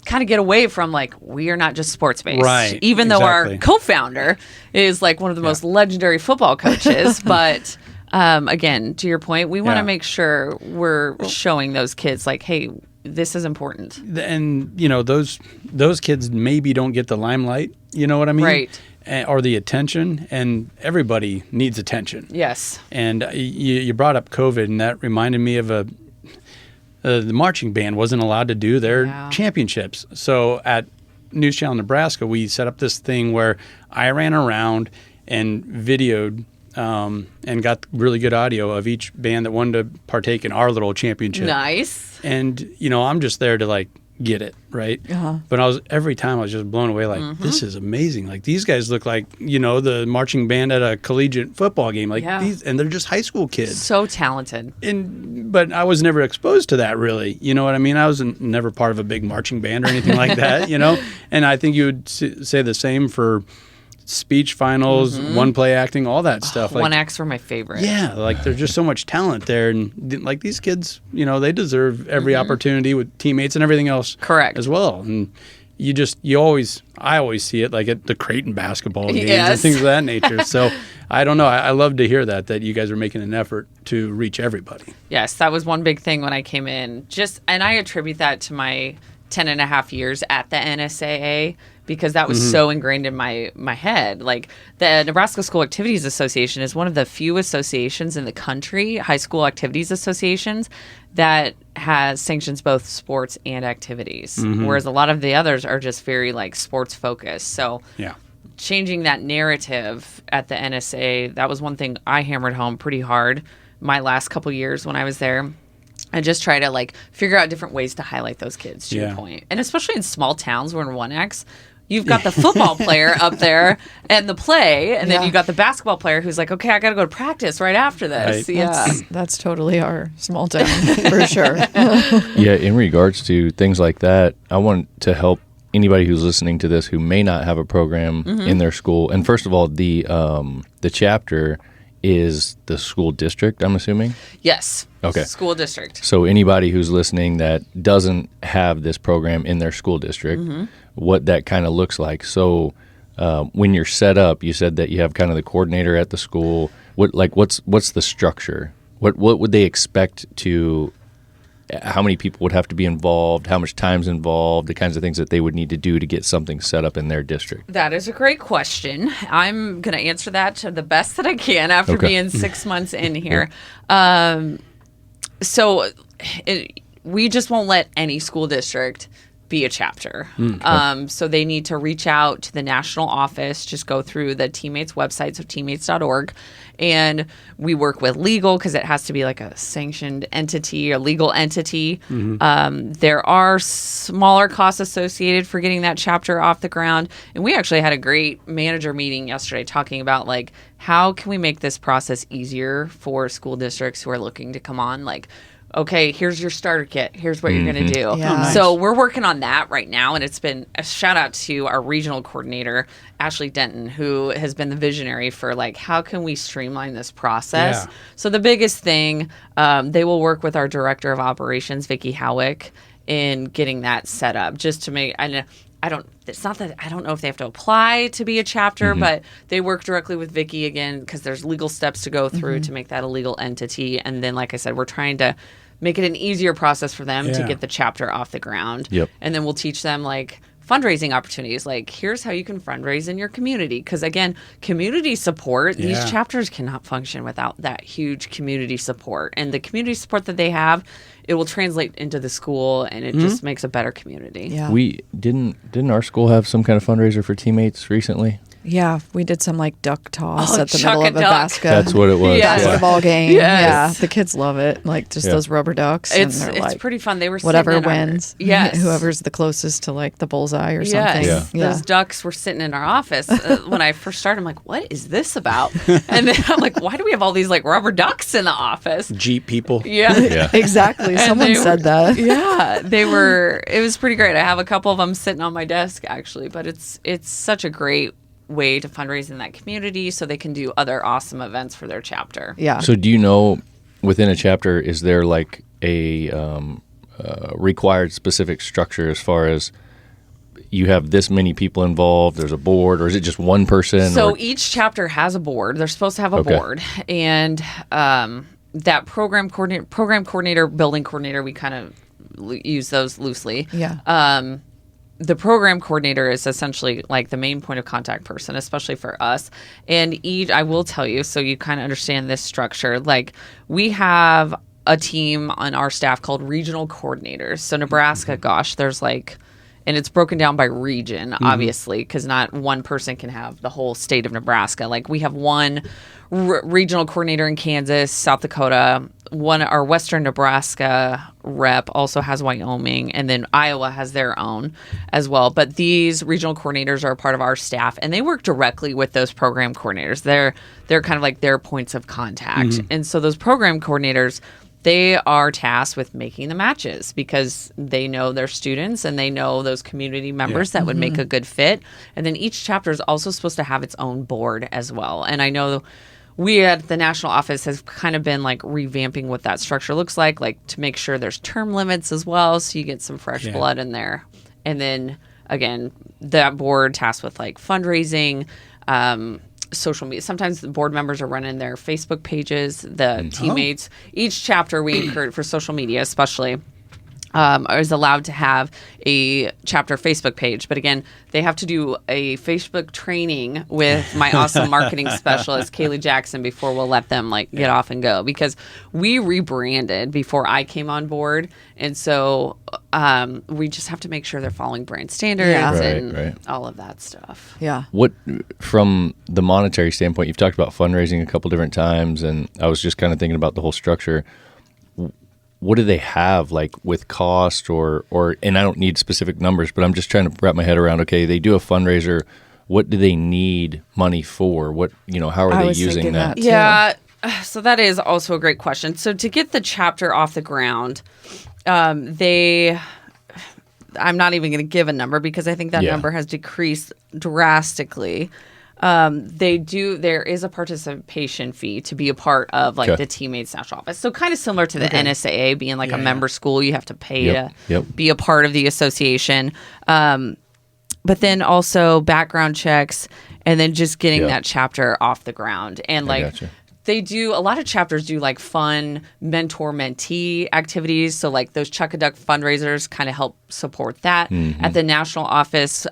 kind of get away from like, we are not just sports based. Right, Even though our exactly. co-founder is like one of the most legendary football coaches, but again, to your point, we want to Yeah. make sure we're showing those kids like, hey, this is important. And those kids maybe don't get the limelight. You know what I mean? Right. Or the attention, and everybody needs attention. Yes. And you brought up COVID, and that reminded me of the marching band wasn't allowed to do their championships. So at News Channel Nebraska, we set up this thing where I ran around and videoed and got really good audio of each band that wanted to partake in our little championship. Nice. And I'm just there to like get it right. But every time I was just blown away. Like, this is amazing. Like, these guys look like the marching band at a collegiate football game. Like and they're just high school kids. So talented. But I was never exposed to that, really. You know what I mean? I was never part of a big marching band or anything like that. And I think you would say the same for speech finals, one play acting, all that stuff. One acts were my favorite. Yeah, like there's just so much talent there, and like these kids, they deserve every opportunity with teammates and everything else. Correct. As well, and I always see it like at the Creighton basketball games and Yes. things of that nature. So I don't know. I love to hear that you guys are making an effort to reach everybody. Yes, that was one big thing when I came in. And I attribute that to my 10 and a half years at the NSAA, because that was so ingrained in my head. Like, the Nebraska School Activities Association is one of the few associations in the country, high school activities associations, that has sanctions both sports and activities, whereas a lot of the others are just very like sports focused. So Yeah. changing that narrative at the NSA, that was one thing I hammered home pretty hard my last couple years when I was there. I just try to like figure out different ways to highlight those kids, to your point. And especially in small towns where in 1X, you've got the football player up there and the play, and then you got the basketball player who's like, okay, I got to go to practice right after this. Right. Yeah. That's totally our small town for sure. Yeah, in regards to things like that, I want to help anybody who's listening to this who may not have a program in their school. And first of all, the chapter is the school district, I'm assuming. Yes. Okay. School district. So anybody who's listening that doesn't have this program in their school district, what that kind of looks like. So when you're set up, you said that you have kind of the coordinator at the school. What's the structure? What would they expect to? How many people would have to be involved? How much time's involved? The kinds of things that they would need to do to get something set up in their district. That is a great question. I'm going to answer that to the best that I can after being 6 months in here. We just won't let any school district be a chapter. So they need to reach out to the national office, just go through the Teammates website, so teammates.org. And we work with legal because it has to be like a sanctioned entity, a legal entity. There are smaller costs associated for getting that chapter off the ground. And we actually had a great manager meeting yesterday talking about like, how can we make this process easier for school districts who are looking to come on? Like, okay, here's your starter kit. Here's what you're going to do. Yeah. Nice. So we're working on that right now. And it's been a shout out to our regional coordinator, Ashley Denton, who has been the visionary for like, how can we streamline this process? Yeah. So the biggest thing, they will work with our director of operations, Vicki Howick, in getting that set up just to make, it's not that I don't know if they have to apply to be a chapter, but they work directly with Vicki again because there's legal steps to go through to make that a legal entity. And then, like I said, we're trying to make it an easier process for them to Yeah. get the chapter off the ground. Yep. And then we'll teach them like fundraising opportunities. Like, here's how you can fundraise in your community. Because again, community support, Yeah. these chapters cannot function without that huge community support. And the community support that they have, it will translate into the school and it just makes a better community. Yeah. We didn't our school have some kind of fundraiser for teammates recently? Yeah, we did some like duck toss Oh, at the chuck middle a of a duck. That's what it was. Yeah. basketball game. Yes. Yeah, the kids love it. Like just Yeah. those rubber ducks. It's and they're like, pretty fun. They were whatever sitting in wins. Yes. Whoever's the closest to like the bullseye or something. Yes. Yeah. Those ducks were sitting in our office when I first started. I'm like, what is this about? And then I'm like, why do we have all these like rubber ducks in the office? Jeep people. Yeah. Yeah. Exactly. Someone they said were- that. Yeah, it was pretty great. I have a couple of them sitting on my desk actually, but it's such a great way to fundraise in that community so they can do other awesome events for their chapter. Yeah. So do you know within a chapter, is there like a required specific structure as far as you have this many people involved, there's a board, or is it just one person? So or- each chapter has a board. They're supposed to have a Okay. board. And that program coordinator, building coordinator, we kind of use those loosely. Yeah. The program coordinator is essentially like the main point of contact person, especially for us. And I will tell you, so you kind of understand this structure, like we have a team on our staff called regional coordinators. So Nebraska, gosh, there's like, and it's broken down by region, obviously, because not one person can have the whole state of Nebraska. Like we have one regional coordinator in Kansas, South Dakota. Our Western Nebraska rep also has Wyoming, and then Iowa has their own as well. But these regional coordinators are a part of our staff, and they work directly with those program coordinators. They're kind of like their points of contact. And so those program coordinators, they are tasked with making the matches because they know their students and they know those community members that would make a good fit. And then each chapter is also supposed to have its own board as well. And I know we at the national office has kind of been like revamping what that structure looks like to make sure there's term limits as well, so you get some fresh blood in there. And then again, that board tasked with like fundraising, social media. Sometimes the board members are running their Facebook pages, the teammates. Each chapter we encourage for social media, especially, is allowed to have a chapter Facebook page. But again, they have to do a Facebook training with my awesome marketing specialist, Kaylee Jackson, before we'll let them get off and go, because we rebranded before I came on board. And so we just have to make sure they're following brand standards Yeah. and Right. all of that stuff. Yeah. What, from the monetary standpoint, you've talked about fundraising a couple different times, and I was just kind of thinking about the whole structure. What do they have like with cost or and I don't need specific numbers, but I'm just trying to wrap my head around, okay, they do a fundraiser. What do they need money for? What, how are I they was using thinking that? that. Yeah, so that is also a great question. So to get the chapter off the ground, I'm not even going to give a number because I think that Yeah. number has decreased drastically. There is a participation fee to be a part of like Okay. the Teammates National Office. So kind of similar to the NSAA being like a member school, you have to pay Yep, to yep. be a part of the association. But then also background checks and then just getting Yeah. that chapter off the ground. And like gotcha. they do, a lot of chapters do like fun mentor mentee activities. So like those Chuck a Duck fundraisers kind of help support that. At the national office,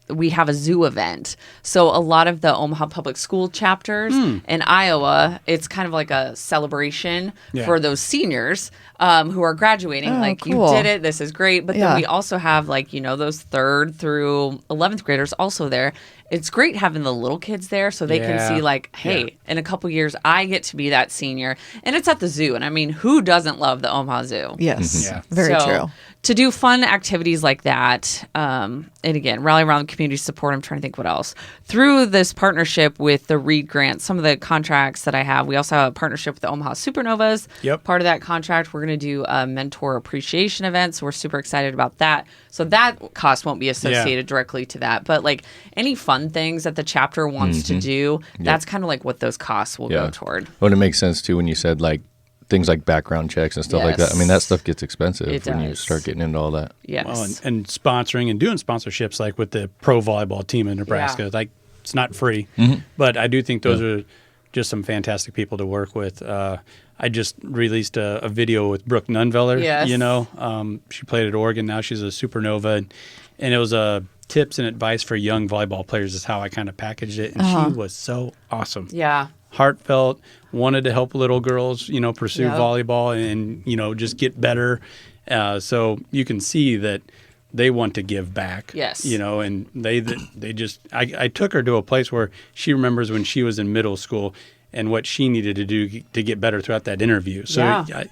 we have a zoo event. So a lot of the Omaha Public School chapters in Iowa, it's kind of like a celebration for those seniors who are graduating. Oh, like, cool. you did it. This is great. But Yeah. then we also have like, you know, those 3rd through 11th graders also there. It's great having the little kids there so they can see like, hey, in a couple years, I get to be that senior. And it's at the zoo. And I mean, who doesn't love the Omaha Zoo? Yes. Yeah. Very So, true. To do fun activities like that, and again, rally around the community support. I'm trying to think what else. Through this partnership with the Reed Grant, some of the contracts that I have, we also have a partnership with the Omaha Supernovas. Yep. Part of that contract, we're going to do a mentor appreciation event. So we're super excited about that. So that cost won't be associated directly to that. But like any fun things that the chapter wants to do, that's kind of like what those costs will go toward. Well, and it makes sense too when you said like things like background checks and stuff like that. I mean, that Yes. stuff gets expensive It when you does. start getting into all that. Yes. Well, and sponsoring and doing sponsorships like with the pro volleyball team in Nebraska, Yeah. like it's not free, but I do think those are just some fantastic people to work with. I just released a video with Brooke Nunveller. Yes. You know, she played at Oregon. Now she's a supernova, and it was tips and advice for young volleyball players is how I kind of packaged it, and she was so awesome. Yeah. Heartfelt, wanted to help little girls, you know, pursue Yep. volleyball and, you know, just get better. So you can see that they want to give back. Yes. You know, and they just, I took her to a place where she remembers when she was in middle school and what she needed to do to get better throughout that interview. So Yeah.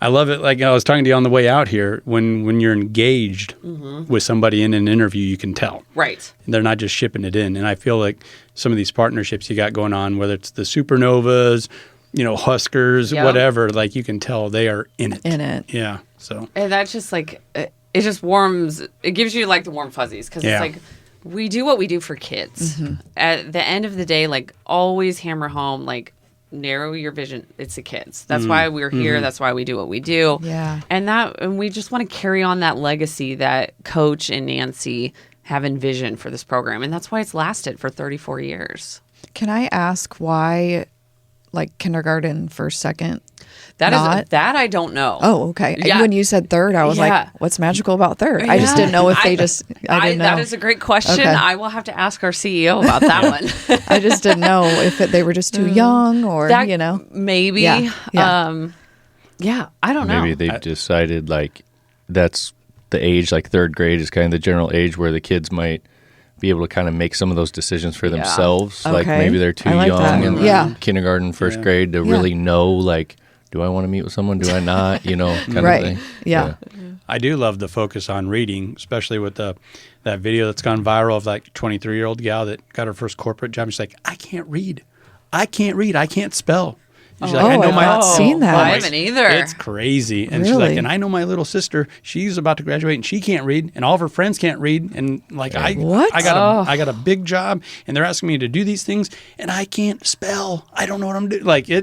I love it. Like I was talking to you on the way out here, when you're engaged with somebody in an interview, you can tell. Right. They're not just shipping it in. And I feel like some of these partnerships you got going on, whether it's the Supernovas, you know, Huskers, Yep. whatever, like you can tell they are in it. In it. Yeah. So And that's just like, it just warms, it gives you like the warm fuzzies because Yeah. it's like, we do what we do for kids. At the end of the day, like always hammer home, like narrow your vision. It's the kids. That's why we're here. That's why we do what we do. Yeah. And we just want to carry on that legacy that Coach and Nancy have envisioned for this program. And that's why it's lasted for 34 years. Can I ask why, like kindergarten, first, second? That Not? is that I don't know. Oh, okay. Yeah. When you said third, I was Yeah. like, what's magical about third? I just didn't know if they just, I didn't know. That is a great question. Okay. I will have to ask our CEO about that one. I just didn't know if they were just too young or, That, you know. maybe. Yeah, yeah. Yeah, I don't know. Maybe they've decided like that's the age, like 3rd grade is kind of the general age where the kids might be able to kind of make some of those decisions for themselves. Like Okay. maybe they're too I like young that. in Yeah. kindergarten, 1st grade to really know like, do I want to meet with someone? Do I not? You know, kind Right. of thing. Yeah. I do love the focus on reading, especially with that video that's gone viral of like 23-year-old gal that got her first corporate job. She's like, I can't read. I can't spell. And she's like, I know I've my not seen that. I like, haven't either. It's crazy. And she's like, Really? and I know my little sister, she's about to graduate and she can't read and all of her friends can't read. And like, What? I got a big job and they're asking me to do these things and I can't spell. I don't know what I'm doing. Like Oh,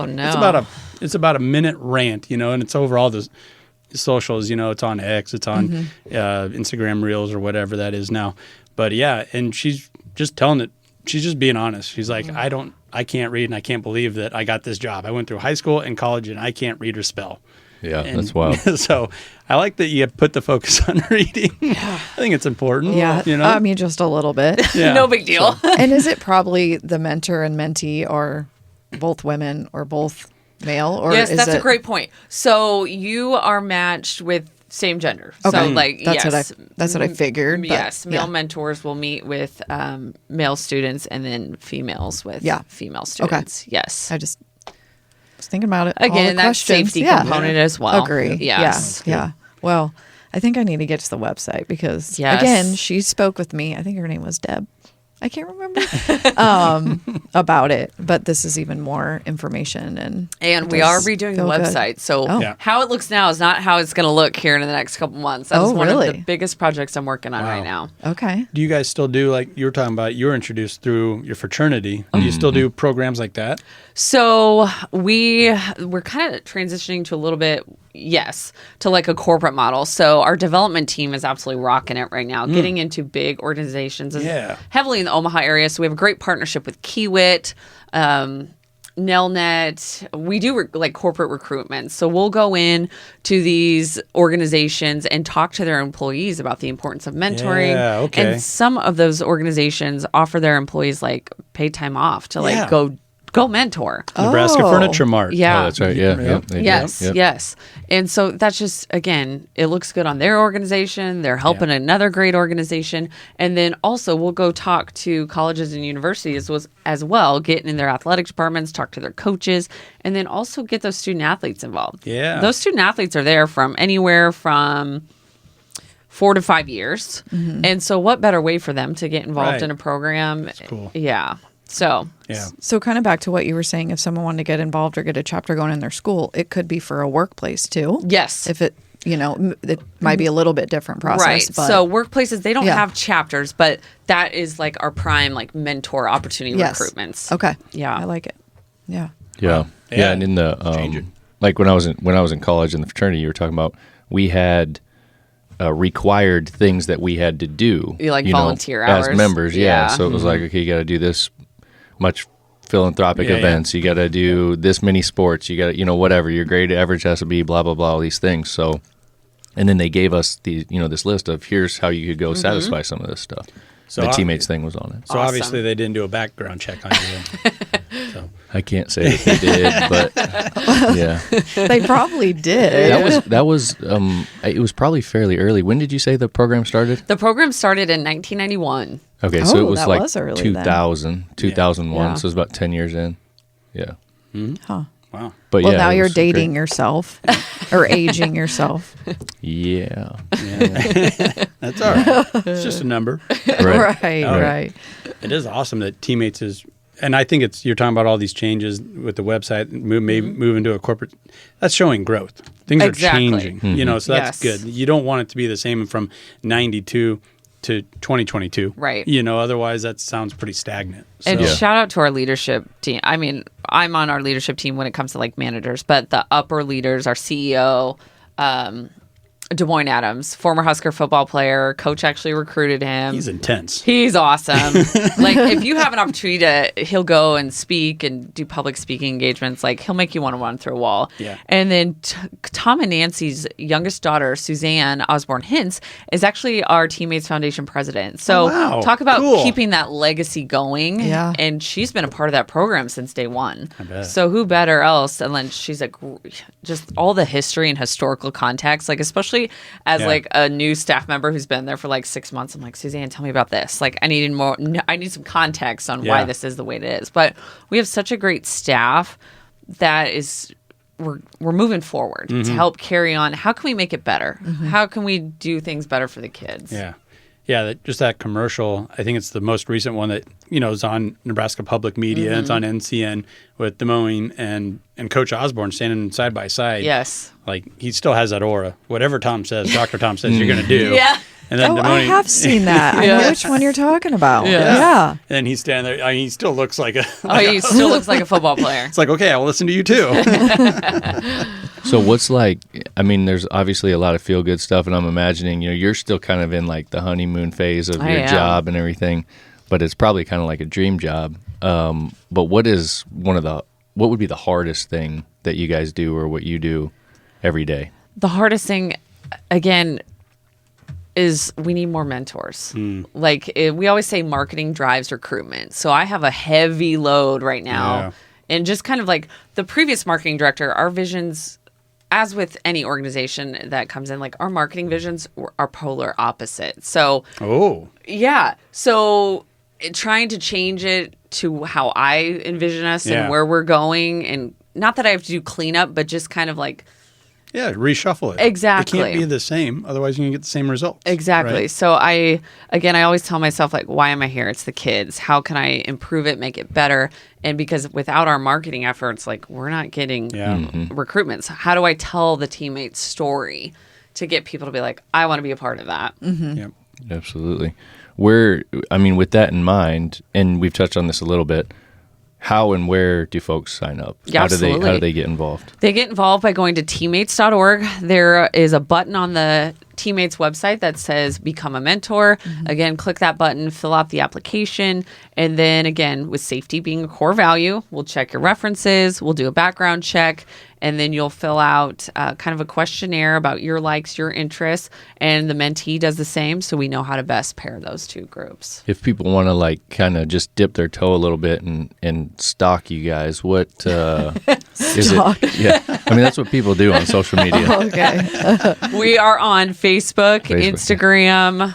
no. it's about a minute rant, you know, and it's over all the socials, you know, it's on X, it's on Instagram Reels or whatever that is now. But yeah, and she's just telling it. She's just being honest. She's like, I can't read and I can't believe that I got this job. I went through high school and college and I can't read or spell. Yeah, And that's wild. So I like that you put the focus on reading. I think it's important. Yeah. You know? I mean, just a little bit. Yeah. No big deal. And is it probably the mentor and mentee are both women or both male? Or Yes, is that's a it- great point. So you are matched with same gender. So Okay. like That's yes. what I figured. But, Yes, male yeah. mentors will meet with male students and then females with Yeah. female students. Yes. I just was thinking about it. all Again, the that questions. safety Yeah. component as well. Agree. Yes. Yeah. Well, I think I need to get to the website because Yes. again, she spoke with me. I think her name was Deb. I can't remember about it. But this is even more information, And we are redoing the website. So Oh. how it looks now is not how it's going to look here in the next couple months. That is one of the biggest projects I'm working on right now. Okay. Do you guys still do, like you were talking about, you were introduced through your fraternity. Do you still do programs like that? So we're kind of transitioning to a little bit, yes, to like a corporate model. So our development team is absolutely rocking it right now, getting into big organizations, Yeah. heavily in the Omaha area. So we have a great partnership with Kiewit, Nelnet. We do like corporate recruitment. So we'll go in to these organizations and talk to their employees about the importance of mentoring. Yeah, okay. And some of those organizations offer their employees like paid time off to like Yeah. go mentor. Nebraska Oh. Furniture Mart. Yeah. Oh, that's right. Yeah. Yep. they do. Yes, Yep. yes. And so that's just, again, it looks good on their organization. They're helping another great organization. And then also we'll go talk to colleges and universities as well, get in their athletic departments, talk to their coaches, and then also get those student athletes involved. Yeah. Those student athletes are there from anywhere from 4 to 5 years. And so what better way for them to get involved Right. in a program? That's cool. Yeah. So Yeah. So kind of back to what you were saying, if someone wanted to get involved or get a chapter going in their school, it could be for a workplace too. yes. If it, it might be a little bit different process. Right. But So workplaces, they don't Yeah. have chapters, but that is like our prime like mentor opportunity yes. recruitments. Okay. Yeah. I like it. Yeah. Yeah. Yeah. Yeah. And in the Changing. like when I was in college in the fraternity, you were talking about, we had required things that we had to do. You like know, volunteer as hours. members. Yeah. Yeah. So it was like, okay, you got to do this much philanthropic Yeah, yeah. events. You got to do this many sports. You got to, whatever your grade average has to be. Blah blah blah. All these things. So, and then they gave us this list of here's how you could go satisfy some of this stuff. So the I- teammates thing was on it. So Awesome. obviously they didn't do a background check on you. So I can't say that they did, but yeah. They probably did. That was it was probably fairly early. When did you say the program started? The program started in 1991. Okay, so Oh, it was that like was early then. 2001, Yeah. so it was about 10 years in. Yeah. Huh. wow. But Well, yeah, now it you're was dating great. yourself or aging yourself. Yeah. That's all right. It's just a number. Right. Right. It is awesome that Teammates is, and I think you're talking about all these changes with the website, maybe move into a corporate. That's showing growth. Things Exactly. are changing, so that's Yes. good. You don't want it to be the same from 92 to 2022. Right. Otherwise that sounds pretty stagnant. And So- shout out to our leadership team. I mean, I'm on our leadership team when it comes to like managers, but the upper leaders, our CEO, Des Moines Adams, former Husker football player, coach actually recruited him. He's intense. He's awesome. Like if you have an opportunity he'll go and speak and do public speaking engagements. Like he'll make you want to run through a wall. Yeah. And then Tom and Nancy's youngest daughter, Suzanne Osborne Hintz, is actually our Teammates Foundation president. So wow. talk about Cool. keeping that legacy going. Yeah. And she's been a part of that program since day one. I bet. So who better else? And then she's like just all the history and historical context, like especially as Yeah. like a new staff member who's been there for like 6 months. I'm like, Suzanne, tell me about this. Like I need some context on why Yeah. this is the way it is. But we have such a great staff that is we're moving forward Mm-hmm. to help carry on. How can we make it better? How can we do things better for the kids? Yeah. Yeah, that commercial, I think it's the most recent one that, is on Nebraska Public Media. It's on NCN with Des Moines and Coach Osborne standing side by side. Yes. Like, he still has that aura. Whatever Tom says, Dr. Tom says you're going to do. Yeah. And then Oh, Des I Moines, have seen that. I know which one you're talking about. Yeah. Yeah. And then he's standing there. I mean, he still looks like a. Oh, he still looks like a football player. It's like, okay, I will listen to you too. So what's like, I mean, there's obviously a lot of feel good stuff, and I'm imagining, you're still kind of in like the honeymoon phase of I your am. job and everything, but it's probably kind of like a dream job. But what would be the hardest thing that you guys do or what you do every day? The hardest thing, again, is we need more mentors. We always say marketing drives recruitment. So I have a heavy load right now. Yeah. And just kind of like the previous marketing director, our visions, as with any organization that comes in, like our marketing visions are polar opposite. So Oh. yeah. So trying to change it to how I envision us Yeah. and where we're going. And not that I have to do cleanup, but just kind of like reshuffle it. Exactly. It can't be the same. Otherwise, you're going to get the same results. Exactly. right? So I always tell myself, like, why am I here? It's the kids. How can I improve it, make it better? And because without our marketing efforts, like, we're not getting recruitments. How do I tell the teammates' story to get people to be like, I want to be a part of that? Yep. Absolutely. With that in mind, and we've touched on this a little bit, how and where do folks sign up? Yeah, How absolutely. do they get involved? They get involved by going to teammates.org. There is a button on the Teammates website that says Become a Mentor. Again, click that button, fill out the application. And then again, with safety being a core value, we'll check your references, we'll do a background check, and then you'll fill out kind of a questionnaire about your likes, your interests, and the mentee does the same, so we know how to best pair those two groups. If people want to kind of just dip their toe a little bit and stalk you guys, what is it? Yeah, that's what people do on social media. Okay. We are on Facebook, Facebook, Instagram,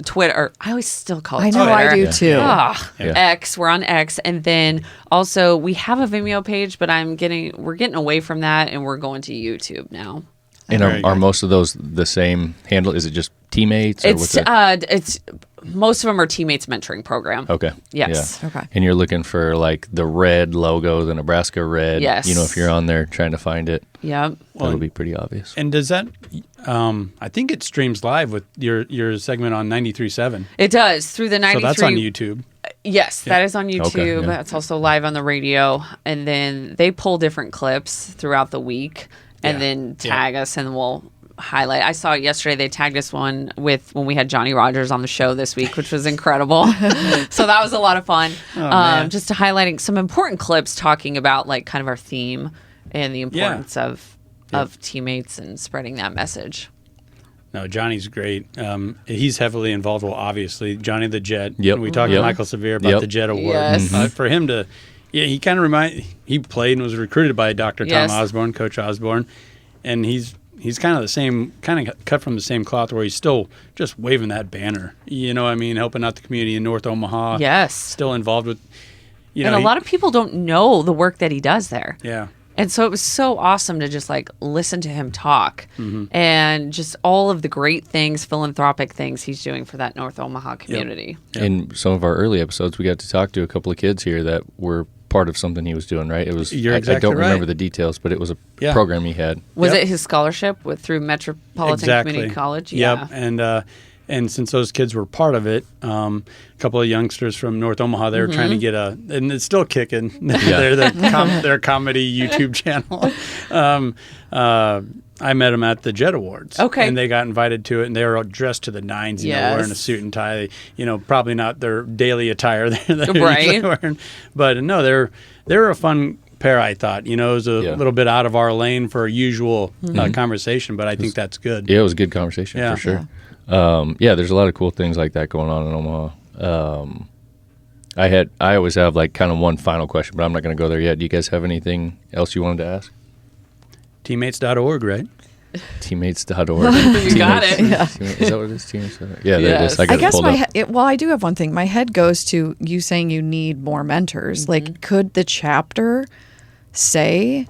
Twitter. I always still call it I know Twitter. I do too. Yeah. X. We're on X, and then also we have a Vimeo page, but we're getting away from that, and we're going to YouTube now. And Very are good. most of those the same handle? Is it just teammates? Or It's most of them are teammates mentoring program. Okay. Yes. Yeah. Okay. And you're looking for the red logo, the Nebraska red. Yes. If you're on there trying to find it, Yep. that'll be pretty obvious. And does that? I think it streams live with your segment on 93.7. It does through the 93. So that's on YouTube. Yes, that is on YouTube. Okay, yeah. That's also live on the radio. And then they pull different clips throughout the week and Yeah. then tag us, and we'll highlight. I saw it yesterday. They tagged us one when we had Johnny Rogers on the show this week, which was incredible. So that was a lot of fun. man. Just highlighting some important clips talking about kind of our theme and the importance of teammates and spreading that message. No, Johnny's great. He's heavily involved. Well, obviously, Johnny the Jet. Yep. We talked Yep. to Michael Severe about Yep. the Jet Award. Yes. For him to, he kind of he played and was recruited by Dr. Tom Yes. Osborne, Coach Osborne, and he's kind of the same, kind of cut from the same cloth where he's still just waving that banner. You know what I mean? Helping out the community in North Omaha. Yes. Still involved with, And a lot of people don't know the work that he does there. Yeah. And so it was so awesome to just listen to him talk and just all of the great things, philanthropic things he's doing for that North Omaha community. Yep. In some of our early episodes, we got to talk to a couple of kids here that were part of something he was doing, right? It was, You're I exactly don't remember right. the details, but it was a Yeah. program he had. Was Yep. it his scholarship through Metropolitan Community College? Yep. And since those kids were part of it, a couple of youngsters from North Omaha, they were trying to get and it's still kicking. their comedy YouTube channel. I met them at the Jet Awards. Okay. And they got invited to it, and they were all dressed to the nines, wearing a Yes. suit and tie. Probably not their daily attire they're usually Right. wearing. But no, they're a fun pair, I thought. It was a little bit out of our lane for a usual conversation, but I think that's good. Yeah, it was a good conversation Yeah. for sure. There's a lot of cool things like that going on in Omaha. I always have kind of one final question, but I'm not going to go there yet. Do you guys have anything else you wanted to ask? Teammates.org, right? Teammates.org. You got it. Yeah. Is that what it is? Teammates.org? Yeah, there it is. Yes. I I got it guess pulled up. I do have one thing. My head goes to you saying you need more mentors. Could the chapter say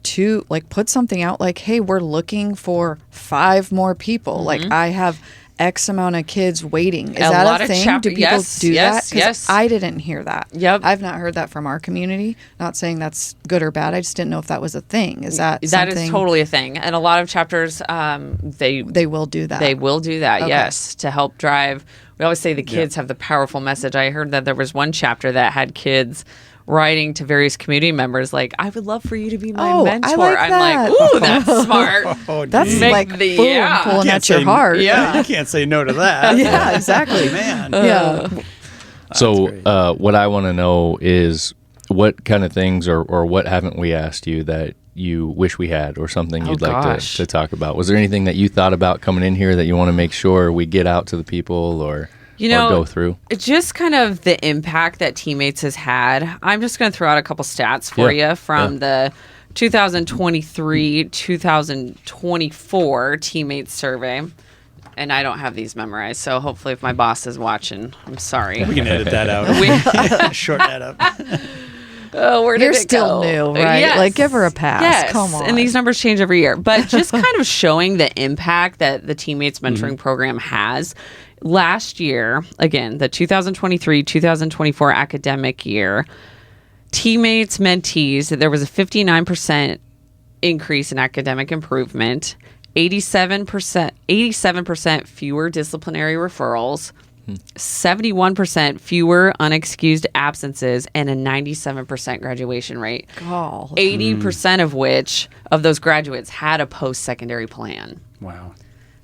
to put something out hey, we're looking for 5 more people. I have X amount of kids waiting. Is A that lot a of thing? chapter- Do people yes, do yes, that? 'Cause yes. I didn't hear that. Yep. I've not heard that from our community. Not saying that's good or bad. I just didn't know if that was a thing. Is that That something is totally a thing. And a lot of chapters, they they will do that? They will do that, Okay. yes, to help drive. We always say the kids have the powerful message. I heard that there was one chapter that had kids writing to various community members I would love for you to be my Oh, I mentor. like I'm that. like, ooh, that's smart. That's geez. Make boom, yeah. pulling Can't at your say- heart. Yeah. You can't say no to that. Yeah, exactly. Man. Yeah. So great. what I want to know is what kind of things or what haven't we asked you that you wish we had or something you'd like gosh. to talk about? Was there anything that you thought about coming in here that you want to make sure we get out to the people or go through? It's just kind of the impact that Teammates has had. I'm just going to throw out a couple stats for Yeah. you from the 2023-2024 Teammates survey. And I don't have these memorized, so hopefully if my boss is watching, I'm sorry. We can edit that out. Shorten that up. Oh, where did You're it still go? new, right? Like, give her a pass. Yes. Come on. And these numbers change every year. But just kind of showing the impact that the Teammates Mentoring Program has. Last year, again, the 2023-2024 academic year, Teammates mentees, there was a 59% increase in academic improvement, 87% fewer disciplinary referrals, 71% fewer unexcused absences, and a 97% graduation rate. Oh, 80% of which of those graduates had a post-secondary plan. Wow.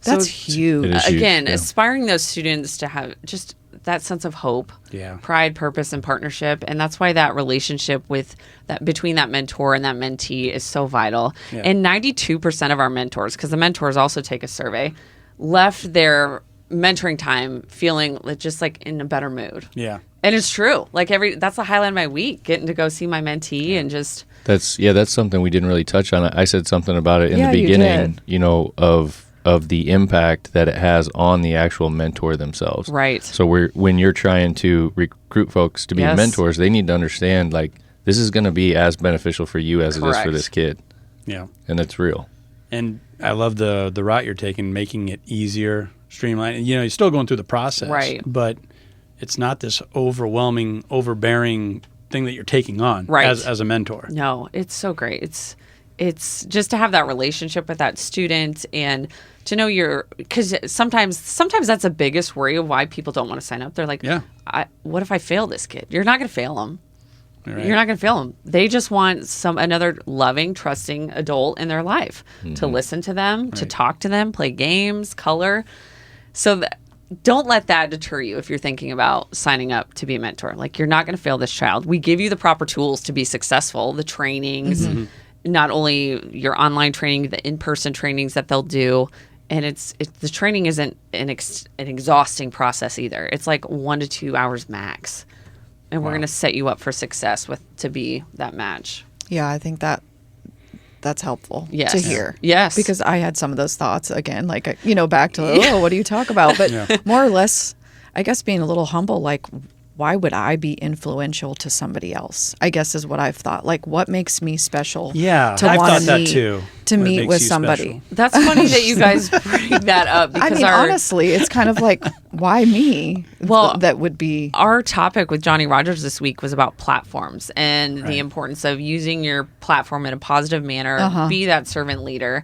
that's So, huge. It is huge, Again, yeah. aspiring those students to have just that sense of hope, Yeah. pride, purpose, and partnership. And that's why that relationship with that between that mentor and that mentee is so vital. Yeah. And 92% of our mentors, because the mentors also take a survey, left their mentoring time feeling just like in a better mood. Yeah. And it's true. Like that's the highlight of my week, getting to go see my mentee and just That's something we didn't really touch on. I said something about it in Yeah, the you beginning, did. you know, of the impact that it has on the actual mentor themselves. Right. So when you're trying to recruit folks to be Yes. mentors, they need to understand like this is going to be as beneficial for you as it is Correct. for this kid, Yeah. and it's real. And I love the route you're taking, making it easier, streamlined. You know, you're still going through the process, Right. But it's not this overwhelming, overbearing thing that you're taking on Right. as a mentor. No, it's so great. It's just to have that relationship with that student and to know because sometimes that's the biggest worry of why people don't want to sign up. They're like, Yeah. what if I fail this kid? You're not going to fail them. Right. You're not going to fail them. They just want another loving, trusting adult in their life to listen to them, to Right. talk to them, play games, color. So don't let that deter you if you're thinking about signing up to be a mentor. Like, you're not going to fail this child. We give you the proper tools to be successful, the trainings, not only your online training, the in-person trainings that they'll do. And the training isn't an exhausting process either. It's like 1 to 2 hours max. And we're going to set you up for success to be that match. Yeah, I think that's helpful Yes. to hear. Yes. Because I had some of those thoughts again, like, back to, what do you talk about? But more or less, I guess being a little humble, like, why would I be influential to somebody else? I guess is what I've thought. Like, what makes me special? Yeah, to I've wanna thought that meet, too. To What meet makes with you somebody. special. That's funny that you guys bring that up because I mean, honestly, it's kind of like, why me? Well, that would be. our topic with Johnny Rogers this week was about platforms and Right. the importance of using your platform in a positive manner, be that servant leader.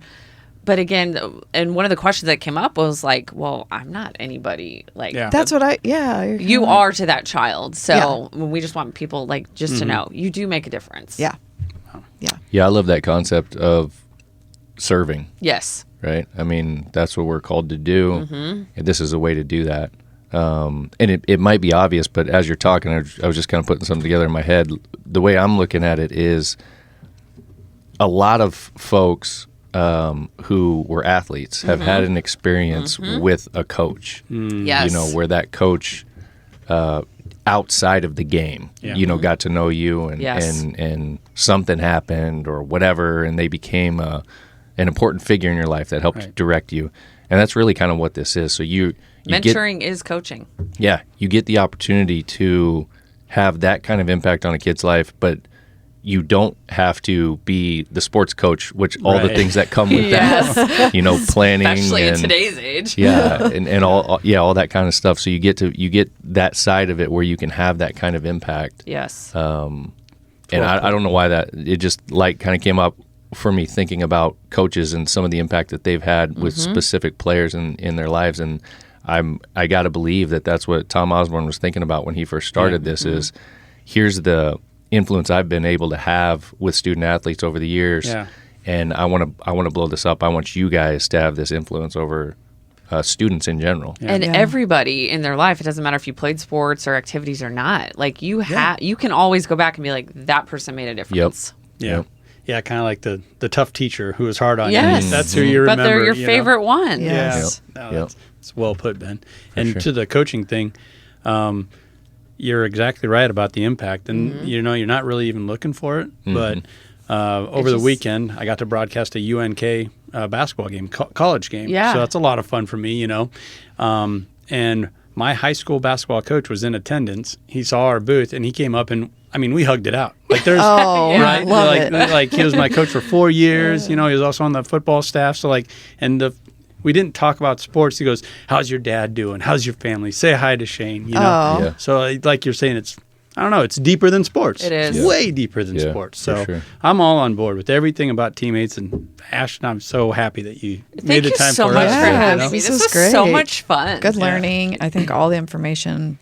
But again, and one of the questions that came up was like, well, I'm not anybody. Like, Yeah. That's what you're you kinda- are to that child. So we just want people just to know you do make a difference. Yeah. Yeah. Yeah, I love that concept of serving. Yes. Right? I mean, that's what we're called to do. And this is a way to do that. And it might be obvious, but as you're talking, I was just kind of putting something together in my head. The way I'm looking at it is a lot of folks who were athletes have had an experience with a coach, Yes. where that coach outside of the game, Yeah. got to know you and, Yes. and something happened or whatever, and they became an important figure in your life that helped Right. direct you. And that's really kind of what this is. So you get, Mentoring is coaching. you get the opportunity to have that kind of impact on a kid's life, but you don't have to be the sports coach, which all the Right. things that come with that, planning, Especially in and today's age. yeah, and all that kind of stuff. So you get that side of it where you can have that kind of impact. Yes. And I don't know why it just kind of came up for me thinking about coaches and some of the impact that they've had with specific players in their lives. And I got to believe that that's what Tom Osborne was thinking about when he first started this is here's the influence I've been able to have with student athletes over the years. Yeah. And I want to blow this up. I want you guys to have this influence over students in general. And Yeah. everybody in their life, it doesn't matter if you played sports or activities or not. Like you can always go back and be like, that person made a difference. Yeah. Yep. Yeah, kind of like the tough teacher who was hard on Yes. you. That's who you But remember. they're your you know? favorite one. Yeah. Yes. Yep. No, Yep. that's well put, Ben. And sure. to the coaching thing, you're exactly right about the impact. And, you're not really even looking for it. But over the weekend, I got to broadcast a UNK basketball game, college game. Yeah. So that's a lot of fun for me, And my high school basketball coach was in attendance. He saw our booth and he came up and we hugged it out. Like there's right, love like it. like he was my coach for 4 years. He was also on the football staff. So we didn't talk about sports. He goes, "How's your dad doing? How's your family? Say hi to Shane." Yeah. So like you're saying, it's deeper than sports. It is. It's way deeper than Yeah, sports. for So sure. I'm all on board with everything about teammates. And Ashton, I'm so happy that you made Thank the you time so for much us. for Yeah, having me. this This was was so great. much fun. Good learning. I think all the information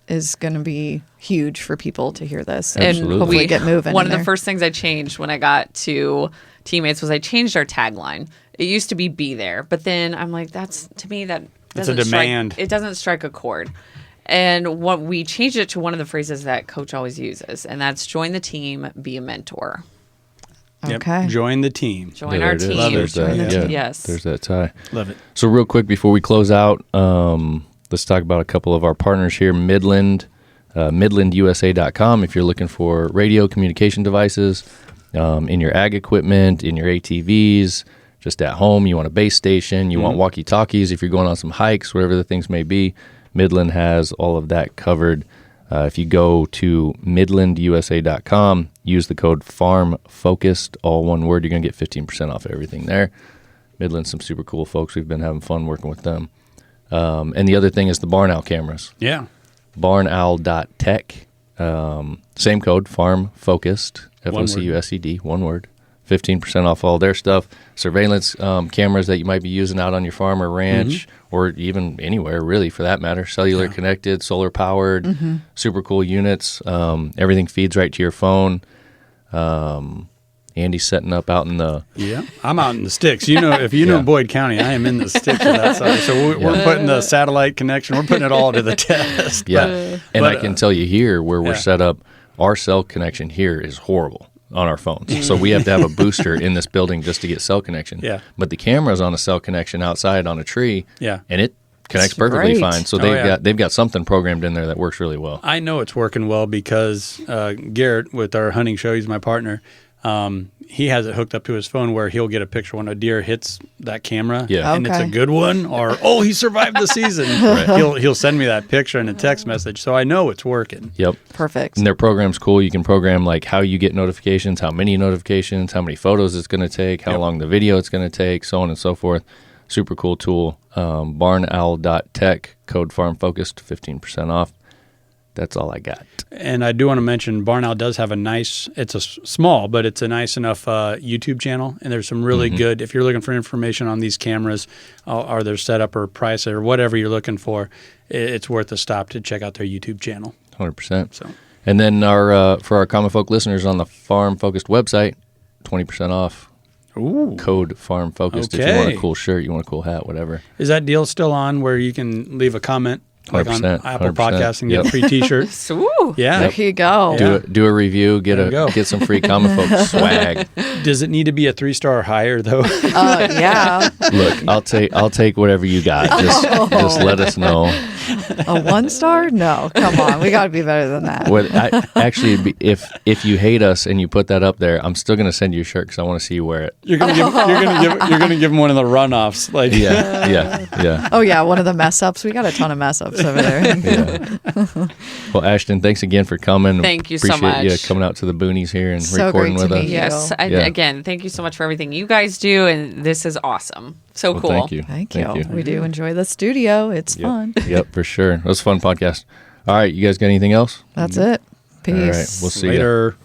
is going to be huge for people to hear this and Absolutely. hopefully get moving. One in of the there. first things I changed when I got to Teammates was I changed our tagline. It used to be there, but then I'm like, that's to me that It's a doesn't demand. It doesn't strike a chord. And what we changed it to one of the phrases that Coach always uses, and that's join the team, be a mentor. Yep. Okay. Join the team. Join Yeah, our there it is. team. There's that. Join the Yeah. team. Yes. There's that tie. Love it. So real quick before we close out, let's talk about a couple of our partners here. Midland, MidlandUSA.com. If you're looking for radio communication devices in your ag equipment, in your ATVs, just at home, you want a base station, you want walkie-talkies if you're going on some hikes, whatever the things may be, Midland has all of that covered. If you go to MidlandUSA.com, use the code FARMFOCUSED, all one word, you're going to get 15% off everything there. Midland's some super cool folks. We've been having fun working with them. And the other thing is the Barn Owl cameras. Yeah. Barnowl.tech. Same code, FARMFOCUSED, FOCUSED, one word. 15% off all their stuff. Surveillance cameras that you might be using out on your farm or ranch, or even anywhere, really, for that matter. Cellular connected, solar powered, super cool units. Everything feeds right to your phone. Andy's setting up out in the... Yeah, I'm out in the sticks. If you know Boyd County, I am in the sticks of that side. So we're putting the satellite connection. We're putting it all to the test. Yeah, and I can tell you here where we're yeah. set up, our cell connection here is horrible on our phones. So we have to have a booster in this building just to get cell connection. Yeah. But the camera's on a cell connection outside on a tree. Yeah. And it connects That's perfectly great. fine. So Oh, they've got something programmed in there that works really well. I know it's working well because Garrett, with our hunting show, he's my partner. He has it hooked up to his phone where he'll get a picture when a deer hits that camera, Yeah. and it's a Okay. good one, or he survived the season. He'll send me that picture in a text message, so I know it's working. Yep. Perfect. And their program's cool. You can program like how you get notifications, how many notifications, how many photos it's going to take, how long the video it's going to take, so on and so forth. Super cool tool. Barnowl.tech, code FARMFOCUSED, 15% off. That's all I got. And I do want to mention Barn Owl does have it's a small, but it's a nice enough YouTube channel. And there's some really good, if you're looking for information on these cameras or their setup or price or whatever you're looking for, it's worth a stop to check out their YouTube channel. 100%. So And then for our Common Folk listeners on the Farm Focused website, 20% off. Ooh. Code Farm Focused. If you want a Okay. cool shirt, you want a cool hat, whatever. Is that deal still on where you can leave a comment like on 100%, Apple 100%. Podcasts and get a free t-shirt? Ooh. Yeah. There you go. Do a review, There you go. get some free Common Folk swag. Does it need to be a 3-star or higher though? Yeah. Look, I'll take whatever you got. Just let us know. A 1-star? No, come on. We got to be better than that. Actually, if you hate us and you put that up there, I'm still gonna send you a shirt because I want to see you wear it. You're gonna give him one of the runoffs. Like Yeah. Oh, yeah. One of the mess ups. We got a ton of mess ups over there. Yeah. Well, Ashton, thanks again for coming. Thank you so Appreciate you much. coming out to the boonies here and So recording great to with us. meet you. Yes. And Yeah. again, thank you so much for everything you guys do. And this is awesome. So Well, cool. Thank you. Thank you. We do enjoy the studio. It's fun. Yep, for sure. It was a fun podcast. All right, you guys got anything else? That's it. Peace. All right, we'll see you. later.